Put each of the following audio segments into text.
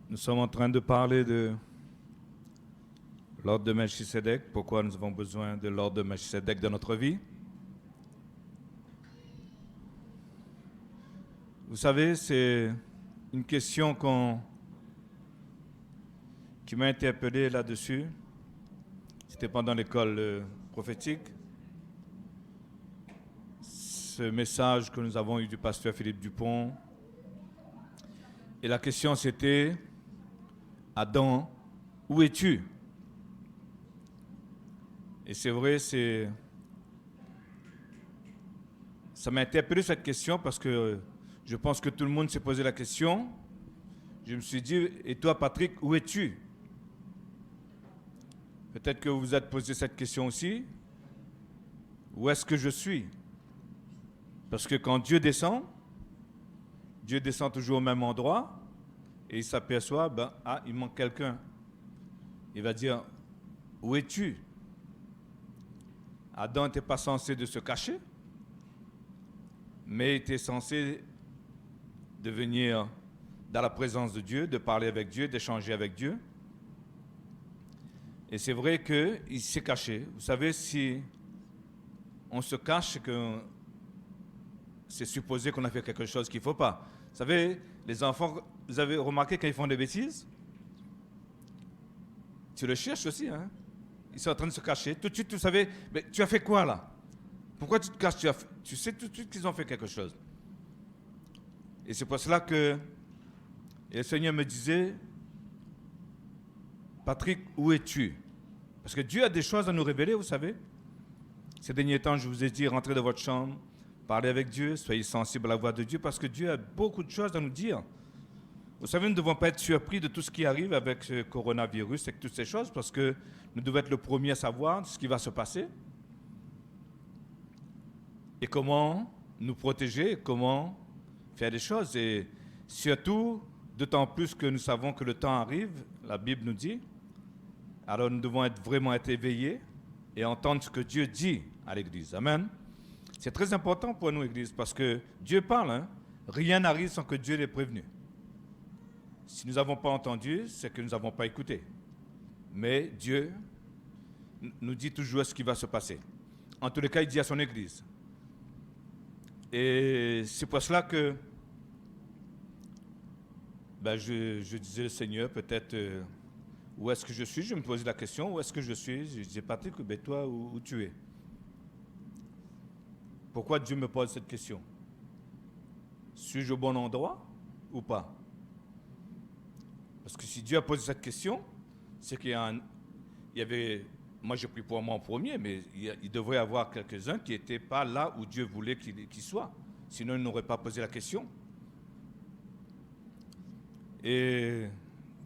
Nous sommes en train de parler de l'ordre de Melchisédek, pourquoi nous avons besoin de l'ordre de Melchisédek dans notre vie. Vous savez, c'est une question qui m'a interpellé là-dessus. C'était pendant l'école prophétique. Ce message que nous avons eu du pasteur Philippe Dupont. Et la question c'était, Adam, où es-tu? Et c'est vrai, ça m'a interpellé cette question parce que je pense que tout le monde s'est posé la question. Je me suis dit, et toi Patrick, où es-tu? Peut-être que vous vous êtes posé cette question aussi. Où est-ce que je suis? Parce que quand Dieu descend toujours au même endroit et il s'aperçoit, il manque quelqu'un. Il va dire, où es-tu? Adam n'était pas censé de se cacher, mais il était censé de venir dans la présence de Dieu, de parler avec Dieu, d'échanger avec Dieu. Et c'est vrai qu'il s'est caché. Vous savez, si on se cache, c'est que c'est supposé qu'on a fait quelque chose qu'il ne faut pas. Vous savez, les enfants, vous avez remarqué quand ils font des bêtises? Tu le cherches aussi, hein? Ils sont en train de se cacher. Tout de suite, vous savez, mais tu as fait quoi là? Pourquoi tu te caches? Tu sais tout de suite qu'ils ont fait quelque chose. Et c'est pour cela que le Seigneur me disait, Patrick, où es-tu? Parce que Dieu a des choses à nous révéler, vous savez. Ces derniers temps, je vous ai dit, rentrez dans votre chambre, parlez avec Dieu, soyez sensibles à la voix de Dieu, parce que Dieu a beaucoup de choses à nous dire. Vous savez, nous ne devons pas être surpris de tout ce qui arrive avec ce coronavirus et toutes ces choses, parce que nous devons être le premier à savoir ce qui va se passer et comment nous protéger, comment faire des choses. Et surtout, d'autant plus que nous savons que le temps arrive, la Bible nous dit, alors nous devons vraiment être éveillés et entendre ce que Dieu dit à l'Église. Amen. C'est très important pour nous, Église, parce que Dieu parle, hein? Rien n'arrive sans que Dieu l'ait prévenu. Si nous n'avons pas entendu, c'est que nous n'avons pas écouté. Mais Dieu nous dit toujours ce qui va se passer. En tous les cas, il dit à son Église. Et c'est pour cela que je disais au Seigneur, peut-être, où est-ce que je suis? Je me posais la question, où est-ce que je suis? Je disais, Patrick, toi, où tu es? Pourquoi Dieu me pose cette question? Suis-je au bon endroit ou pas? Parce que si Dieu a posé cette question, c'est qu'il y avait, moi j'ai pris pour moi en premier, mais il devrait y avoir quelques-uns qui n'étaient pas là où Dieu voulait qu'ils soient. Sinon, ils n'auraient pas posé la question. Et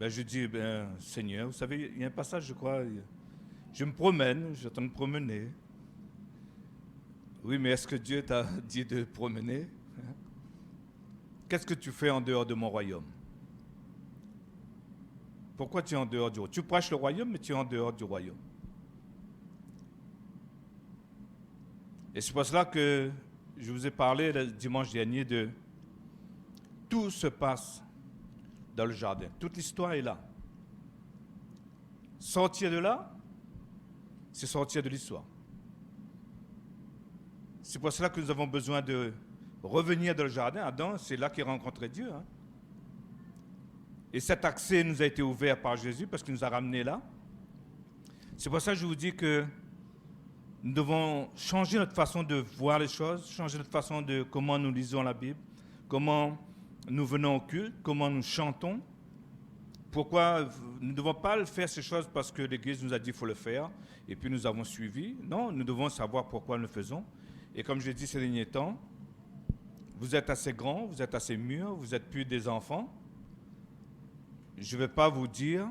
je dis, Seigneur, vous savez, il y a un passage, je crois, je me promène, je suis en train de promener. Oui, mais est-ce que Dieu t'a dit de promener? Qu'est-ce que tu fais en dehors de mon royaume? Pourquoi tu es en dehors du royaume? Tu prêches le royaume, mais tu es en dehors du royaume. Et c'est pour cela que je vous ai parlé le dimanche dernier de tout se passe dans le jardin. Toute l'histoire est là. Sortir de là, c'est sortir de l'histoire. C'est pour cela que nous avons besoin de revenir dans le jardin. Adam, c'est là qu'il rencontrait Dieu. Hein. Et cet accès nous a été ouvert par Jésus parce qu'il nous a ramenés là. C'est pour ça que je vous dis que nous devons changer notre façon de voir les choses, changer notre façon de comment nous lisons la Bible, comment nous venons au culte, comment nous chantons. Pourquoi nous ne devons pas faire ces choses parce que l'Église nous a dit qu'il faut le faire et puis nous avons suivi. Non, nous devons savoir pourquoi nous le faisons. Et comme je l'ai dit ces derniers temps, vous êtes assez grands, vous êtes assez mûrs, vous n'êtes plus des enfants. Je ne vais pas vous dire,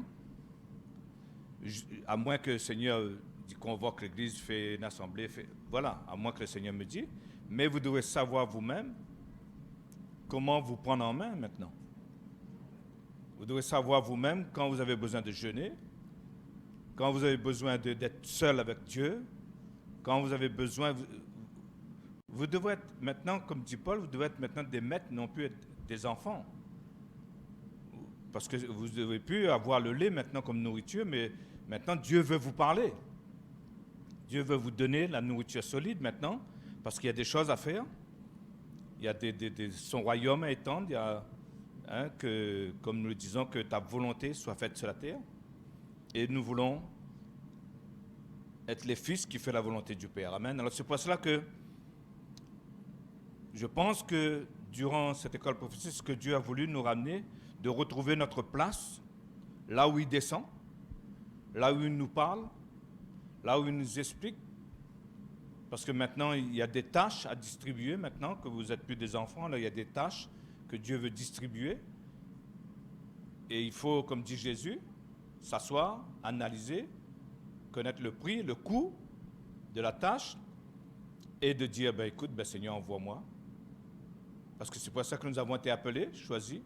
à moins que le Seigneur convoque l'Église, fait une assemblée, voilà, à moins que le Seigneur me dise, mais vous devez savoir vous-même comment vous prendre en main maintenant. Vous devez savoir vous-même quand vous avez besoin de jeûner, quand vous avez besoin d'être seul avec Dieu, quand vous avez besoin... Vous devez être maintenant, comme dit Paul, vous devez être maintenant des maîtres, non plus être des enfants. Parce que vous ne devez plus avoir le lait maintenant comme nourriture, mais maintenant Dieu veut vous parler. Dieu veut vous donner la nourriture solide maintenant, parce qu'il y a des choses à faire. Il y a son royaume à étendre. Il y a, comme nous le disons, que ta volonté soit faite sur la terre. Et nous voulons être les fils qui font la volonté du Père. Amen. Alors c'est pour cela que je pense que durant cette école prophétique, ce que Dieu a voulu nous ramener, de retrouver notre place, là où il descend, là où il nous parle, là où il nous explique. Parce que maintenant, il y a des tâches à distribuer, maintenant que vous n'êtes plus des enfants, là, il y a des tâches que Dieu veut distribuer. Et il faut, comme dit Jésus, s'asseoir, analyser, connaître le prix, le coût de la tâche, et de dire, ben, écoute, ben, Seigneur, envoie-moi. Parce que c'est pour ça que nous avons été appelés, choisis.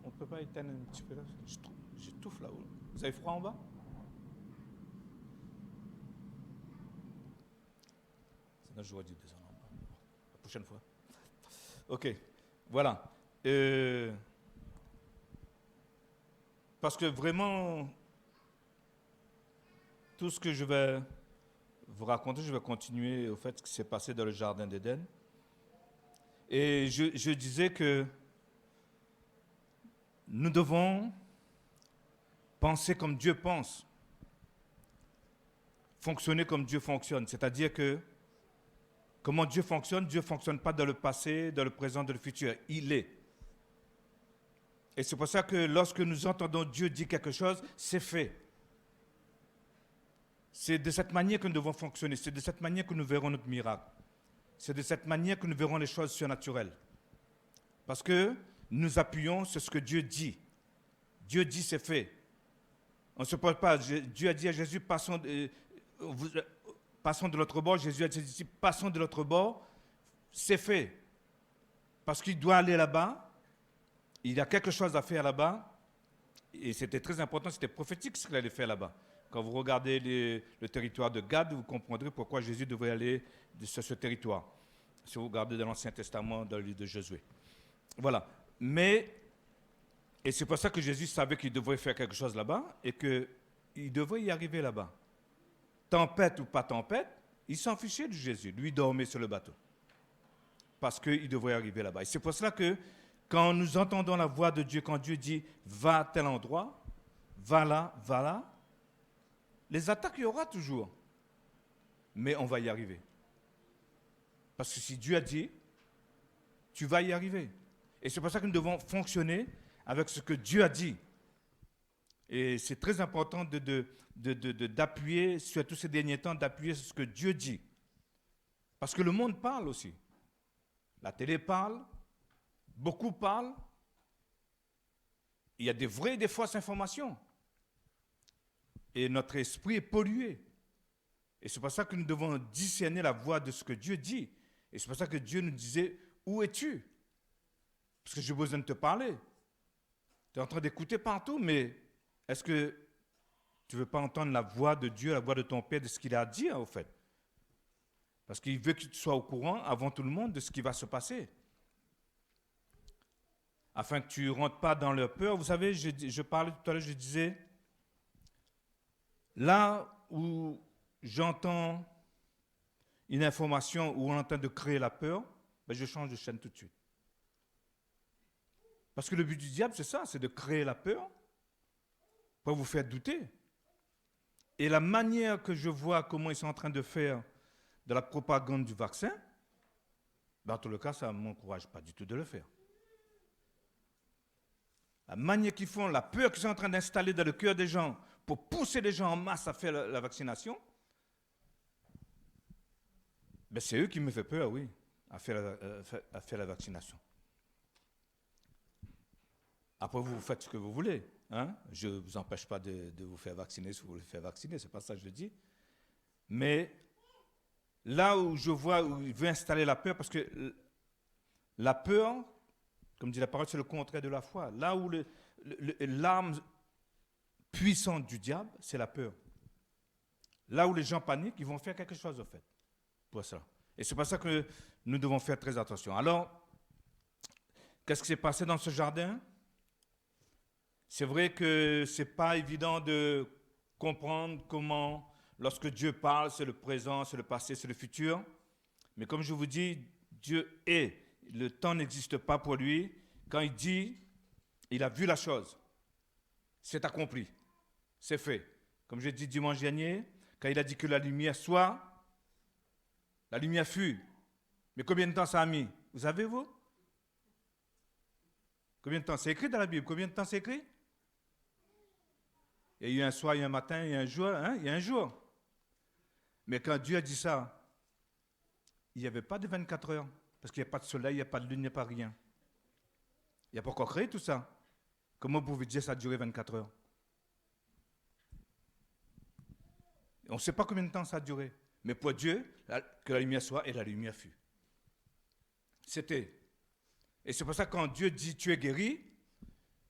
On ne peut pas éteindre un petit peu là? J'étouffe là-haut. Vous avez froid en bas? Sinon, j'aurais dû descendre en bas. La prochaine fois. Ok, voilà. Parce que vraiment, tout ce que je vais vous raconter, je vais continuer au fait ce qui s'est passé dans le jardin d'Éden. Et je disais que nous devons penser comme Dieu pense, fonctionner comme Dieu fonctionne. C'est-à-dire que comment Dieu ne fonctionne pas dans le passé, dans le présent, dans le futur. Il est. Et c'est pour ça que lorsque nous entendons Dieu dire quelque chose, c'est fait. C'est de cette manière que nous devons fonctionner. C'est de cette manière que nous verrons notre miracle. C'est de cette manière que nous verrons les choses surnaturelles. Parce que nous appuyons sur ce que Dieu dit. Dieu dit, c'est fait. On ne se pose pas. Dieu a dit à Jésus, passons de l'autre bord. Jésus a dit, passons de l'autre bord. C'est fait. Parce qu'il doit aller là-bas. Il y a quelque chose à faire là-bas. Et c'était très important, c'était prophétique ce qu'il allait faire là-bas. Quand vous regardez le territoire de Gad, vous comprendrez pourquoi Jésus devrait aller sur ce territoire. Si vous regardez dans l'Ancien Testament, dans le livre de Josué. Voilà. Et c'est pour ça que Jésus savait qu'il devrait faire quelque chose là-bas et qu'il devrait y arriver là-bas. Tempête ou pas tempête, il s'en fichait de Jésus. Lui dormait sur le bateau. Parce qu'il devrait arriver là-bas. Et c'est pour cela que quand nous entendons la voix de Dieu, quand Dieu dit « va à tel endroit »,« va là », les attaques, il y aura toujours. Mais on va y arriver. Parce que si Dieu a dit, tu vas y arriver. Et c'est pour ça que nous devons fonctionner avec ce que Dieu a dit. Et c'est très important d'appuyer, surtout ces derniers temps, d'appuyer sur ce que Dieu dit. Parce que le monde parle aussi. La télé parle, beaucoup parlent. Il y a des vraies et des fausses informations. Et notre esprit est pollué. Et c'est pour ça que nous devons discerner la voix de ce que Dieu dit. Et c'est pour ça que Dieu nous disait, où es-tu? Parce que j'ai besoin de te parler. Tu es en train d'écouter partout, mais est-ce que tu ne veux pas entendre la voix de Dieu, la voix de ton Père, de ce qu'il a à dire, au fait? Parce qu'il veut que tu sois au courant, avant tout le monde, de ce qui va se passer. Afin que tu ne rentres pas dans leur peur. Vous savez, je parlais tout à l'heure, je disais, là où j'entends une information où on est en train de créer la peur, ben je change de chaîne tout de suite. Parce que le but du diable, c'est ça, c'est de créer la peur pour vous faire douter. Et la manière que je vois comment ils sont en train de faire de la propagande du vaccin, ben en tout le cas, ça ne m'encourage pas du tout de le faire. La manière qu'ils font, la peur qu'ils sont en train d'installer dans le cœur des gens pour pousser les gens en masse à faire la vaccination, ben c'est eux qui me font peur, oui, à faire la vaccination. Après, vous faites ce que vous voulez. Hein? Je ne vous empêche pas de vous faire vacciner si vous voulez faire vacciner, ce n'est pas ça que je dis. Mais là où je vois, où il veut installer la peur, parce que la peur, comme dit la parole, c'est le contraire de la foi. Là où l'arme puissante du diable, c'est la peur. Là où les gens paniquent, ils vont faire quelque chose, en fait, pour ça. Et c'est pour ça que nous devons faire très attention. Alors, qu'est-ce qui s'est passé dans ce jardin? C'est vrai que ce n'est pas évident de comprendre comment, lorsque Dieu parle, c'est le présent, c'est le passé, c'est le futur. Mais comme je vous dis, Dieu est. Le temps n'existe pas pour lui. Quand il dit, il a vu la chose. C'est accompli. C'est fait. Comme j'ai dit dimanche dernier, quand il a dit que la lumière soit, la lumière fut. Mais combien de temps ça a mis? Vous savez, vous? Combien de temps? C'est écrit dans la Bible. Combien de temps c'est écrit? Il y a eu un soir, il y a un matin, il y a un jour. Hein? Il y a un jour. Mais quand Dieu a dit ça, il n'y avait pas de 24 heures. Parce qu'il n'y a pas de soleil, il n'y a pas de lune, il n'y a pas rien. Il n'y a pas encore créé tout ça. Comment vous pouvez dire que ça a duré 24 heures? On ne sait pas combien de temps ça a duré. Mais pour Dieu, que la lumière soit, et la lumière fut. C'était. Et c'est pour ça que quand Dieu dit tu es guéri,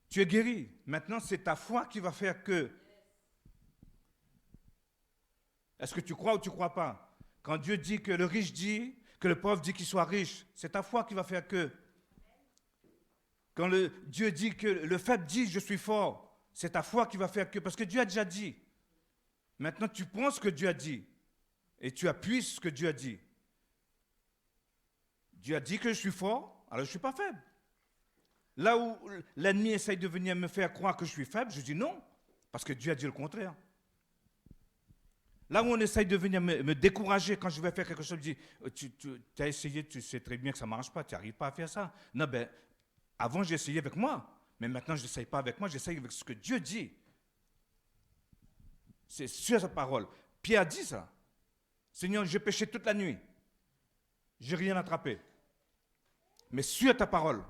tu es guéri. Maintenant, c'est ta foi qui va faire que. Est-ce que tu crois ou tu ne crois pas? Quand Dieu dit que le riche dit, que le pauvre dit qu'il soit riche, c'est ta foi qui va faire que. Quand Dieu dit que le faible dit je suis fort, c'est ta foi qui va faire que. Parce que Dieu a déjà dit. Maintenant, tu prends ce que Dieu a dit et tu appuies ce que Dieu a dit. Dieu a dit que je suis fort, alors je ne suis pas faible. Là où l'ennemi essaye de venir me faire croire que je suis faible, je dis non, parce que Dieu a dit le contraire. Là où on essaye de venir me décourager quand je vais faire quelque chose, je dis, tu as essayé, tu sais très bien que ça ne marche pas, tu n'arrives pas à faire ça. Non, ben, avant j'ai essayé avec moi, mais maintenant je n'essaye pas avec moi, j'essaye avec ce que Dieu dit. C'est sur sa parole. Pierre a dit ça. Seigneur, j'ai péché toute la nuit. Je n'ai rien attrapé. Mais sur ta parole,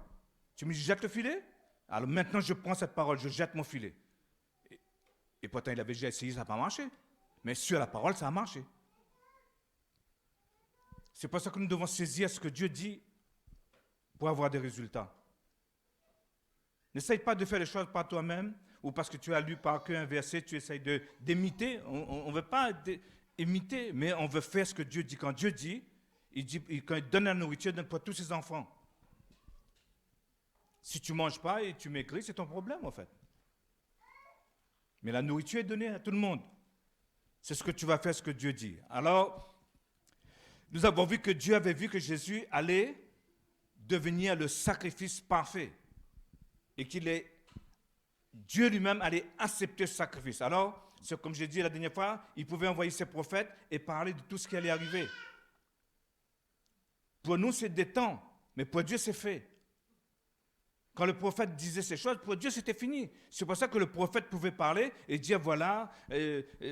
tu me dis, jette le filet. Alors maintenant, je prends cette parole, je jette mon filet. Et pourtant, il avait déjà essayé, ça n'a pas marché. Mais sur la parole, ça a marché. C'est pour ça que nous devons saisir ce que Dieu dit pour avoir des résultats. N'essaye pas de faire les choses par toi-même ou parce que tu as lu par cœur un verset, tu essayes d'imiter. On ne veut pas imiter, mais on veut faire ce que Dieu dit. Quand Dieu dit, quand il donne la nourriture, il donne pour tous ses enfants. Si tu ne manges pas et tu maigris, c'est ton problème en fait. Mais la nourriture est donnée à tout le monde. C'est ce que tu vas faire, ce que Dieu dit. Alors, nous avons vu que Dieu avait vu que Jésus allait devenir le sacrifice parfait. Et Dieu lui-même allait accepter ce sacrifice. Alors, c'est comme j'ai dit la dernière fois, il pouvait envoyer ses prophètes et parler de tout ce qui allait arriver. Pour nous, c'est des temps, mais pour Dieu, c'est fait. Quand le prophète disait ces choses, pour Dieu, c'était fini. C'est pour ça que le prophète pouvait parler et dire, voilà,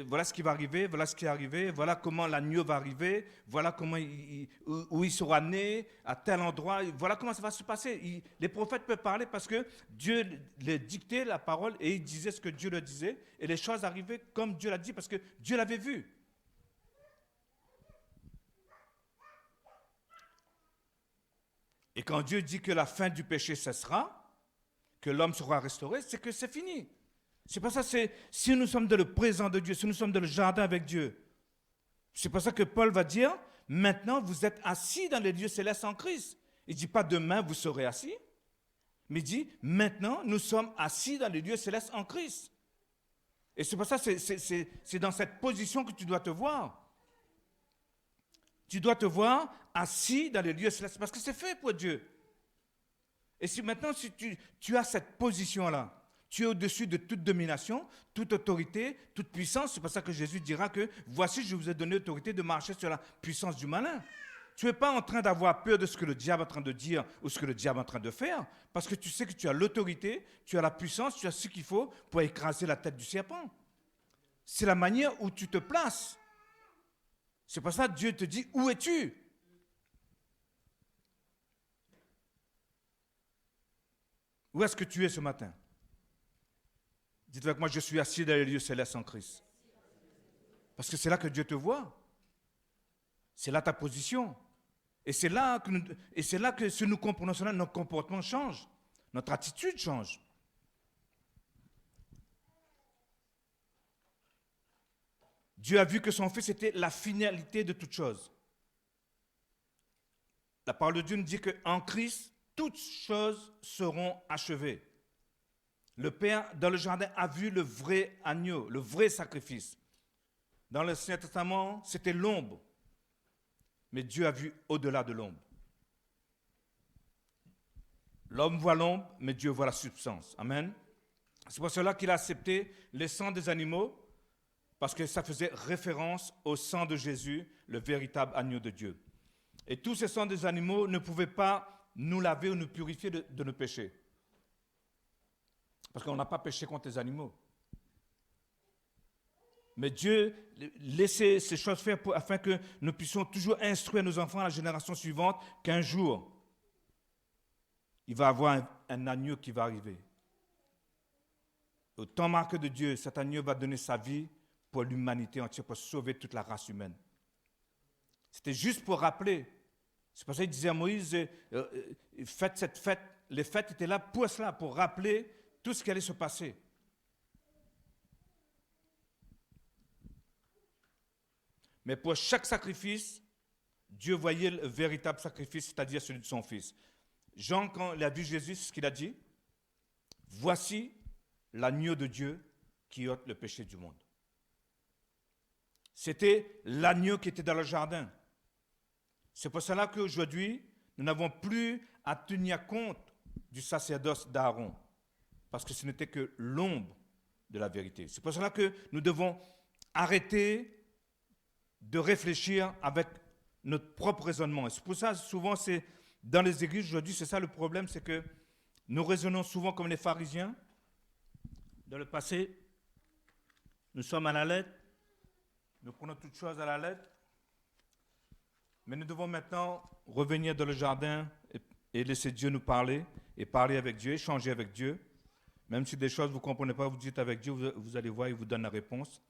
voilà ce qui va arriver, voilà ce qui est arrivé, voilà comment l'agneau va arriver, voilà comment où il sera né, à tel endroit, voilà comment ça va se passer. Les prophètes peuvent parler parce que Dieu les dictait la parole et il disait ce que Dieu leur disait et les choses arrivaient comme Dieu l'a dit parce que Dieu l'avait vu. Et quand Dieu dit que la fin du péché cessera, que l'homme sera restauré, c'est que c'est fini. C'est pour ça que si nous sommes dans le présent de Dieu, si nous sommes dans le jardin avec Dieu, c'est pour ça que Paul va dire, maintenant vous êtes assis dans les lieux célestes en Christ. Il ne dit pas demain vous serez assis, mais il dit maintenant nous sommes assis dans les lieux célestes en Christ. Et c'est pour ça que c'est dans cette position que tu dois te voir. Tu dois te voir assis dans les lieux célestes parce que c'est fait pour Dieu. Et si maintenant si tu as cette position-là, tu es au-dessus de toute domination, toute autorité, toute puissance. C'est pour ça que Jésus dira que voici, je vous ai donné l'autorité de marcher sur la puissance du malin. Tu n'es pas en train d'avoir peur de ce que le diable est en train de dire ou ce que le diable est en train de faire, parce que tu sais que tu as l'autorité, tu as la puissance, tu as ce qu'il faut pour écraser la tête du serpent. C'est la manière où tu te places. C'est pour ça que Dieu te dit, où es-tu? Où est-ce que tu es ce matin? Dites avec moi, je suis assis dans les lieux célestes en Christ. Parce que c'est là que Dieu te voit. C'est là ta position. Et c'est là que si nous comprenons cela, notre comportement change. Notre attitude change. Dieu a vu que son Fils était la finalité de toute chose. La parole de Dieu nous dit qu'en Christ, toutes choses seront achevées. Le Père, dans le jardin, a vu le vrai agneau, le vrai sacrifice. Dans l'Ancien Testament, c'était l'ombre. Mais Dieu a vu au-delà de l'ombre. L'homme voit l'ombre, mais Dieu voit la substance. Amen. C'est pour cela qu'il a accepté le sang des animaux, parce que ça faisait référence au sang de Jésus, le véritable agneau de Dieu. Et tous ces sangs des animaux ne pouvaient pas nous laver ou nous purifier de nos péchés. Parce qu'on n'a pas péché contre les animaux. Mais Dieu laissait ces choses faire afin que nous puissions toujours instruire nos enfants à la génération suivante qu'un jour, il va y avoir un agneau qui va arriver. Au temps marqué de Dieu, cet agneau va donner sa vie pour l'humanité entière, pour sauver toute la race humaine. C'était juste pour rappeler. C'est pour ça qu'il disait à Moïse, faites cette fête. Les fêtes étaient là pour cela, pour rappeler tout ce qui allait se passer. Mais pour chaque sacrifice, Dieu voyait le véritable sacrifice, c'est-à-dire celui de son Fils. Jean, quand il a vu Jésus, c'est ce qu'il a dit. Voici l'agneau de Dieu qui ôte le péché du monde. C'était l'agneau qui était dans le jardin. C'est pour cela qu'aujourd'hui, nous n'avons plus à tenir compte du sacerdoce d'Aaron, parce que ce n'était que l'ombre de la vérité. C'est pour cela que nous devons arrêter de réfléchir avec notre propre raisonnement. Et c'est pour ça, souvent, c'est dans les églises aujourd'hui, c'est ça le problème, c'est que nous raisonnons souvent comme les pharisiens. Dans le passé, nous sommes à la lettre, nous prenons toutes choses à la lettre, mais nous devons maintenant revenir dans le jardin et laisser Dieu nous parler, et parler avec Dieu, échanger avec Dieu. Même si des choses vous ne comprenez pas, vous dites avec Dieu, vous allez voir, il vous donne la réponse.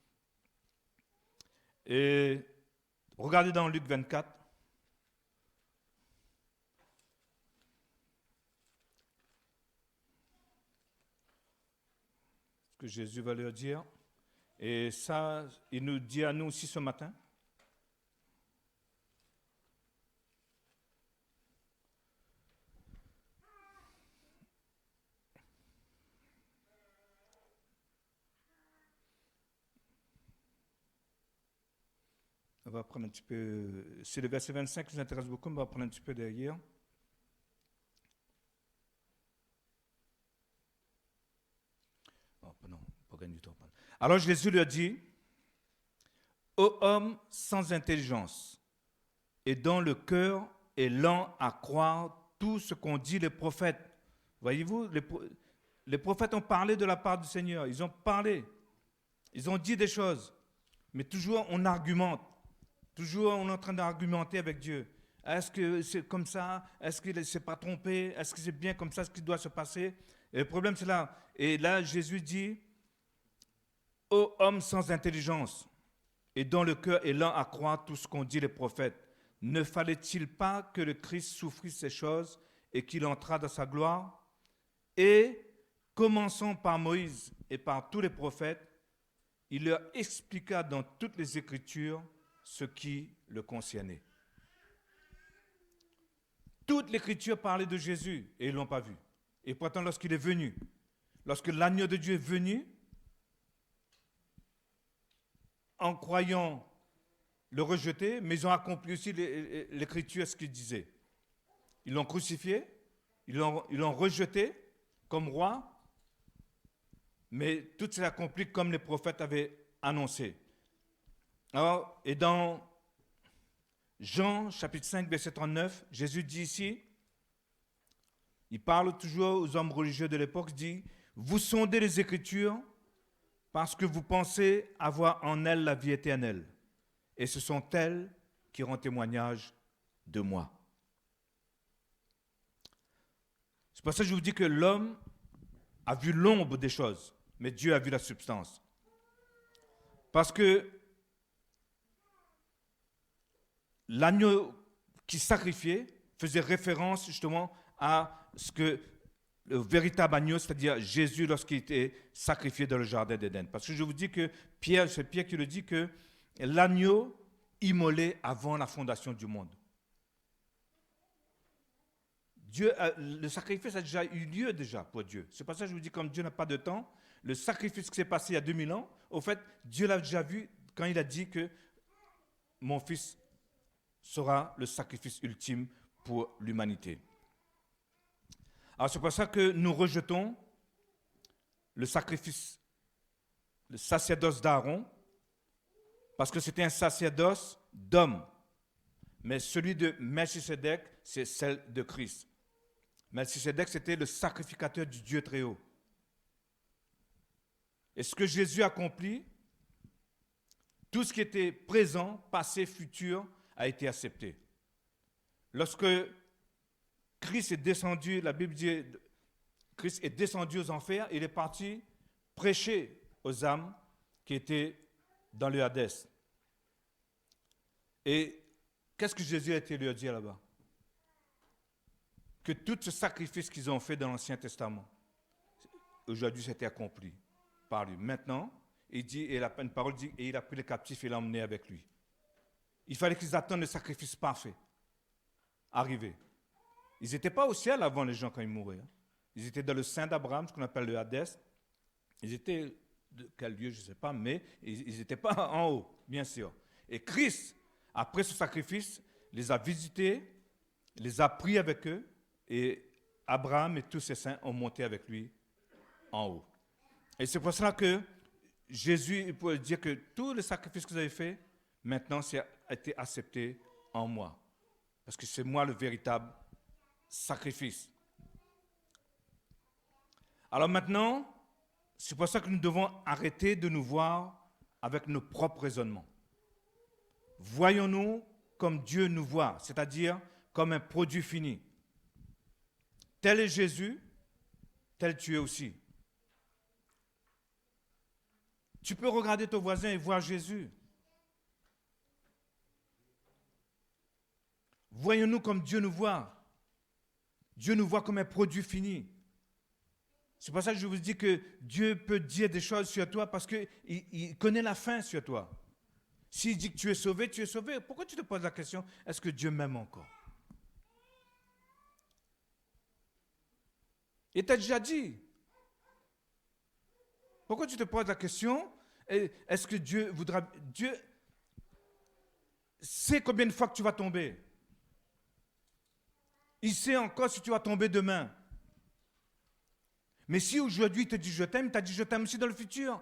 Et regardez dans Luc 24. Ce que Jésus va leur dire. Et ça, il nous dit à nous aussi ce matin. On va prendre un petit peu, c'est le verset 25 qui nous intéresse beaucoup, mais on va prendre un petit peu derrière. Oh, non, pas gagner du temps. Alors Jésus lui a dit, ô homme sans intelligence, et dont le cœur est lent à croire tout ce qu'ont dit les prophètes. Voyez-vous, les prophètes ont parlé de la part du Seigneur, ils ont parlé, ils ont dit des choses, mais toujours on argumente. Toujours, on est en train d'argumenter avec Dieu. Est-ce que c'est comme ça? Est-ce qu'il ne s'est pas trompé? Est-ce que c'est bien comme ça ce qui doit se passer? Et le problème, c'est là. Et là, Jésus dit, ô homme sans intelligence, et dont le cœur est lent à croire tout ce qu'ont dit les prophètes, ne fallait-il pas que le Christ souffrisse ces choses et qu'il entrât dans sa gloire? Et, commençant par Moïse et par tous les prophètes, il leur expliqua dans toutes les Écritures ce qui le concernait. Toute l'Écriture parlait de Jésus et ils ne l'ont pas vu. Et pourtant, lorsqu'il est venu, lorsque l'agneau de Dieu est venu, en croyant le rejeter, mais ils ont accompli aussi l'Écriture, ce qu'il disait. Ils l'ont crucifié, ils l'ont rejeté comme roi, mais tout s'est accompli comme les prophètes avaient annoncé. Alors, et dans Jean, chapitre 5, verset 39, Jésus dit ici, il parle toujours aux hommes religieux de l'époque, il dit, vous sondez les Écritures parce que vous pensez avoir en elles la vie éternelle. Et ce sont elles qui rendent témoignage de moi. C'est pour ça que je vous dis que l'homme a vu l'ombre des choses, mais Dieu a vu la substance. Parce que l'agneau qui sacrifiait faisait référence justement à ce que le véritable agneau, c'est-à-dire Jésus lorsqu'il était sacrifié dans le jardin d'Éden. Parce que je vous dis que c'est Pierre qui le dit que l'agneau immolé avant la fondation du monde. Le sacrifice a déjà eu lieu déjà pour Dieu. C'est pour ça que je vous dis, comme Dieu n'a pas de temps, le sacrifice qui s'est passé il y a 2000 ans, au fait, Dieu l'a déjà vu quand il a dit que mon fils sera le sacrifice ultime pour l'humanité. Alors c'est pour ça que nous rejetons le sacrifice, le sacerdoce d'Aaron, parce que c'était un sacerdoce d'homme. Mais celui de Melchisédek, c'est celle de Christ. Melchisédek, c'était le sacrificateur du Dieu très haut. Et ce que Jésus accomplit, tout ce qui était présent, passé, futur, a été accepté. Lorsque Christ est descendu, la Bible dit, Christ est descendu aux enfers, il est parti prêcher aux âmes qui étaient dans le Hadès. Et qu'est-ce que Jésus a été leur dire là-bas? Que tout ce sacrifice qu'ils ont fait dans l'Ancien Testament, aujourd'hui c'était accompli par lui. Maintenant, il dit, et une parole dit, et il a pris les captifs et l'a emmené avec lui. Il fallait qu'ils attendent le sacrifice parfait, arrivé. Ils n'étaient pas au ciel avant les gens quand ils mouraient. Ils étaient dans le sein d'Abraham, ce qu'on appelle le Hadès. Ils étaient, de quel lieu, je ne sais pas, mais ils n'étaient pas en haut, bien sûr. Et Christ, après ce sacrifice, les a visités, les a pris avec eux, et Abraham et tous ses saints ont monté avec lui en haut. Et c'est pour cela que Jésus il peut dire que tout le sacrifice que vous avez fait, maintenant, ça a été accepté en moi. Parce que c'est moi le véritable sacrifice. Alors maintenant, c'est pour ça que nous devons arrêter de nous voir avec nos propres raisonnements. Voyons-nous comme Dieu nous voit, c'est-à-dire comme un produit fini. Tel est Jésus, tel tu es aussi. Tu peux regarder ton voisin et voir Jésus. Voyons-nous comme Dieu nous voit. Dieu nous voit comme un produit fini. C'est pour ça que je vous dis que Dieu peut dire des choses sur toi parce qu'il connaît la fin sur toi. S'il dit que tu es sauvé, tu es sauvé. Pourquoi tu te poses la question, est-ce que Dieu m'aime encore? Il t'a déjà dit. Pourquoi tu te poses la question, est-ce que Dieu voudra... Dieu sait combien de fois que tu vas tomber. Il sait encore si tu vas tomber demain. Mais si aujourd'hui il te dit je t'aime, il t'a dit je t'aime aussi dans le futur.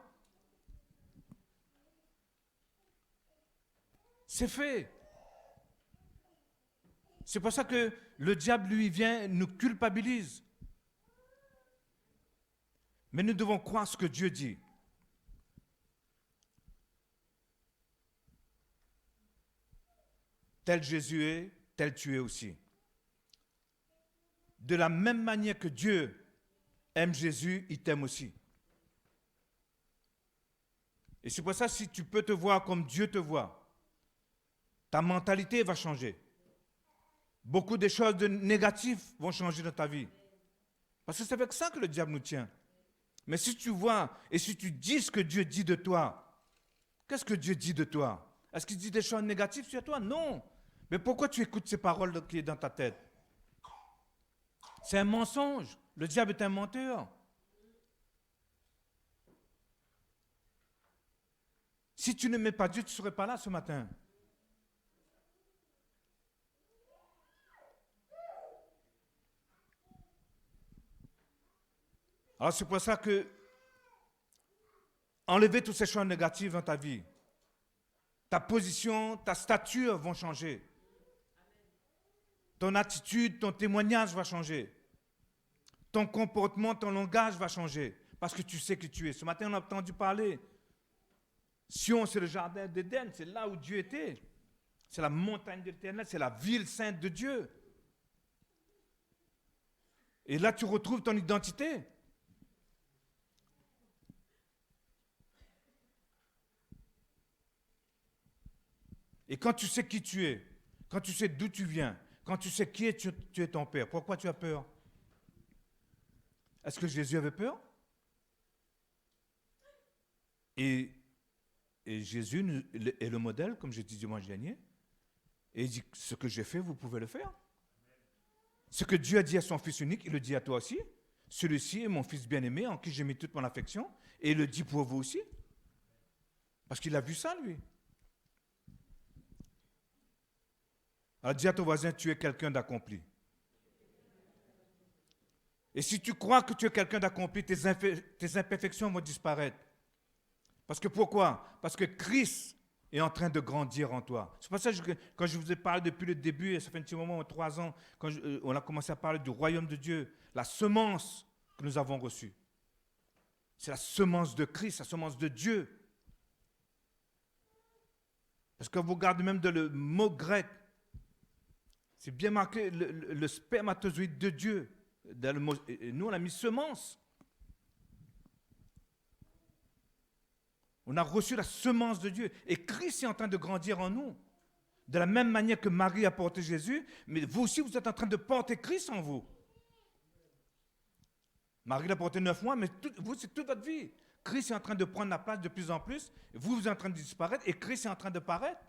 C'est fait. C'est pour ça que le diable, lui, vient, nous culpabilise. Mais nous devons croire ce que Dieu dit. Tel Jésus est, tel tu es aussi. De la même manière que Dieu aime Jésus, il t'aime aussi. Et c'est pour ça, si tu peux te voir comme Dieu te voit, ta mentalité va changer. Beaucoup de choses négatives vont changer dans ta vie. Parce que c'est avec ça que le diable nous tient. Mais si tu vois et si tu dis ce que Dieu dit de toi, qu'est-ce que Dieu dit de toi? Est-ce qu'il dit des choses négatives sur toi? Non. Mais pourquoi tu écoutes ces paroles qui sont dans ta tête? C'est un mensonge. Le diable est un menteur. Si tu n'aimais pas Dieu, tu ne serais pas là ce matin. Alors c'est pour ça que enlever toutes ces choses négatives dans ta vie, ta position, ta stature vont changer. Ton attitude, ton témoignage va changer. Ton comportement, ton langage va changer. Parce que tu sais qui tu es. Ce matin, on a entendu parler. Sion, c'est le jardin d'Éden. C'est là où Dieu était. C'est la montagne de l'Éternel. C'est la ville sainte de Dieu. Et là, tu retrouves ton identité. Et quand tu sais qui tu es, quand tu sais d'où tu viens, quand tu sais qui tu es ton Père, pourquoi tu as peur? Est-ce que Jésus avait peur? Et Jésus est le modèle, comme j'ai dit dimanche dernier. Et il dit, ce que j'ai fait, vous pouvez le faire. Ce que Dieu a dit à son Fils unique, il le dit à toi aussi. Celui-ci est mon Fils bien-aimé, en qui j'ai mis toute mon affection. Et il le dit pour vous aussi. Parce qu'il a vu ça, lui. Alors dis à ton voisin, tu es quelqu'un d'accompli. Et si tu crois que tu es quelqu'un d'accompli, tes imperfections vont disparaître. Parce que pourquoi? Parce que Christ est en train de grandir en toi. C'est pour ça que quand je vous ai parlé depuis le début, et ça fait un petit moment, 3 ans, quand on a commencé à parler du royaume de Dieu, la semence que nous avons reçue. C'est la semence de Christ, la semence de Dieu. Parce que vous regardez même dans le mot grec, c'est bien marqué le spermatozoïde de Dieu. Dans le mot, et nous, on a mis semence. On a reçu la semence de Dieu. Et Christ est en train de grandir en nous. De la même manière que Marie a porté Jésus, mais vous aussi, vous êtes en train de porter Christ en vous. Marie l'a porté 9 mois, mais vous, c'est toute votre vie. Christ est en train de prendre la place de plus en plus. Vous, vous êtes en train de disparaître et Christ est en train de paraître.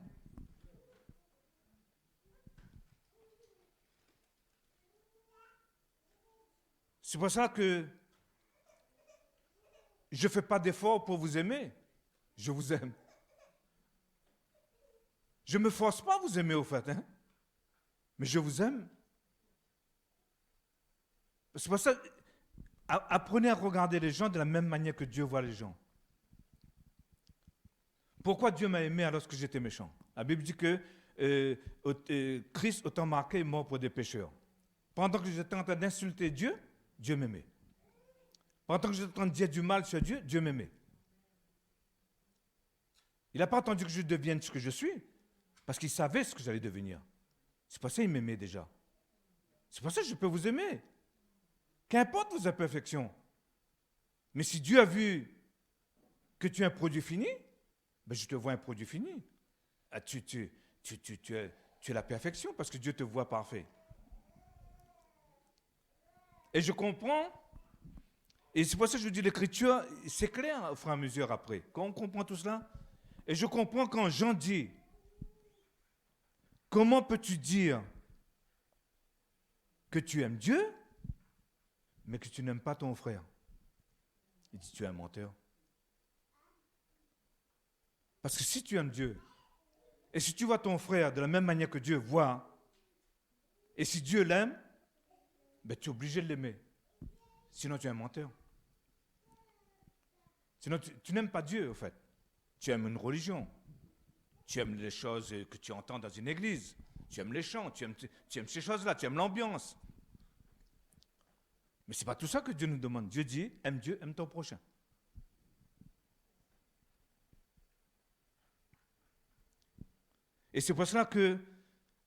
C'est pour ça que je ne fais pas d'effort pour vous aimer. Je vous aime. Je ne me force pas à vous aimer au fait, hein? Mais je vous aime. C'est pour ça, apprenez à regarder les gens de la même manière que Dieu voit les gens. Pourquoi Dieu m'a aimé alors que j'étais méchant? La Bible dit que Christ, autant marqué, est mort pour des pécheurs. Pendant que j'étais en train d'insulter Dieu, Dieu m'aimait. Pendant que j'étais en train de dire du mal sur Dieu, Dieu m'aimait. Il n'a pas attendu que je devienne ce que je suis, parce qu'il savait ce que j'allais devenir. C'est pour ça qu'il m'aimait déjà. C'est pour ça que je peux vous aimer. Qu'importe vos imperfections. Mais si Dieu a vu que tu es un produit fini, ben je te vois un produit fini. Ah, tu es la perfection parce que Dieu te voit parfait. Et je comprends, et c'est pour ça que je dis l'écriture, c'est clair au fur et à mesure après. Quand on comprend tout cela, et je comprends quand Jean dit, comment peux-tu dire que tu aimes Dieu, mais que tu n'aimes pas ton frère? Il dit, tu es un menteur. Parce que si tu aimes Dieu, et si tu vois ton frère de la même manière que Dieu voit, et si Dieu l'aime, ben tu es obligé de l'aimer. Sinon, tu es un menteur. Sinon, tu n'aimes pas Dieu, en fait. Tu aimes une religion. Tu aimes les choses que tu entends dans une église. Tu aimes les chants. Tu aimes ces choses-là. Tu aimes l'ambiance. Mais ce n'est pas tout ça que Dieu nous demande. Dieu, aime ton prochain. Et c'est pour cela que,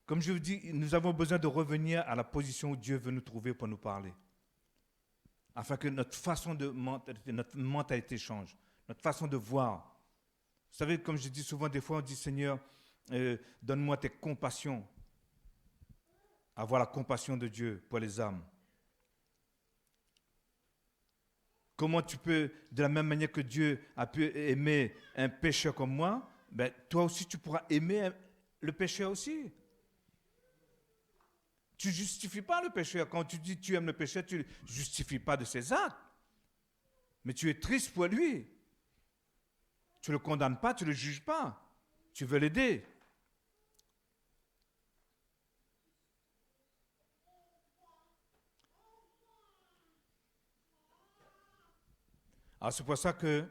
comme je vous dis, nous avons besoin de revenir à la position où Dieu veut nous trouver pour nous parler. Afin que notre façon de mentalité, notre mentalité change, notre façon de voir. Vous savez, comme je dis souvent, des fois on dit, Seigneur, donne-moi tes compassions. Avoir la compassion de Dieu pour les âmes. Comment tu peux, de la même manière que Dieu a pu aimer un pécheur comme moi, ben, toi aussi tu pourras aimer le pécheur aussi. Tu ne justifies pas le pécheur. Quand tu dis que tu aimes le pécheur, tu ne justifies pas de ses actes. Mais tu es triste pour lui. Tu ne le condamnes pas, tu ne le juges pas. Tu veux l'aider. Alors c'est pour ça que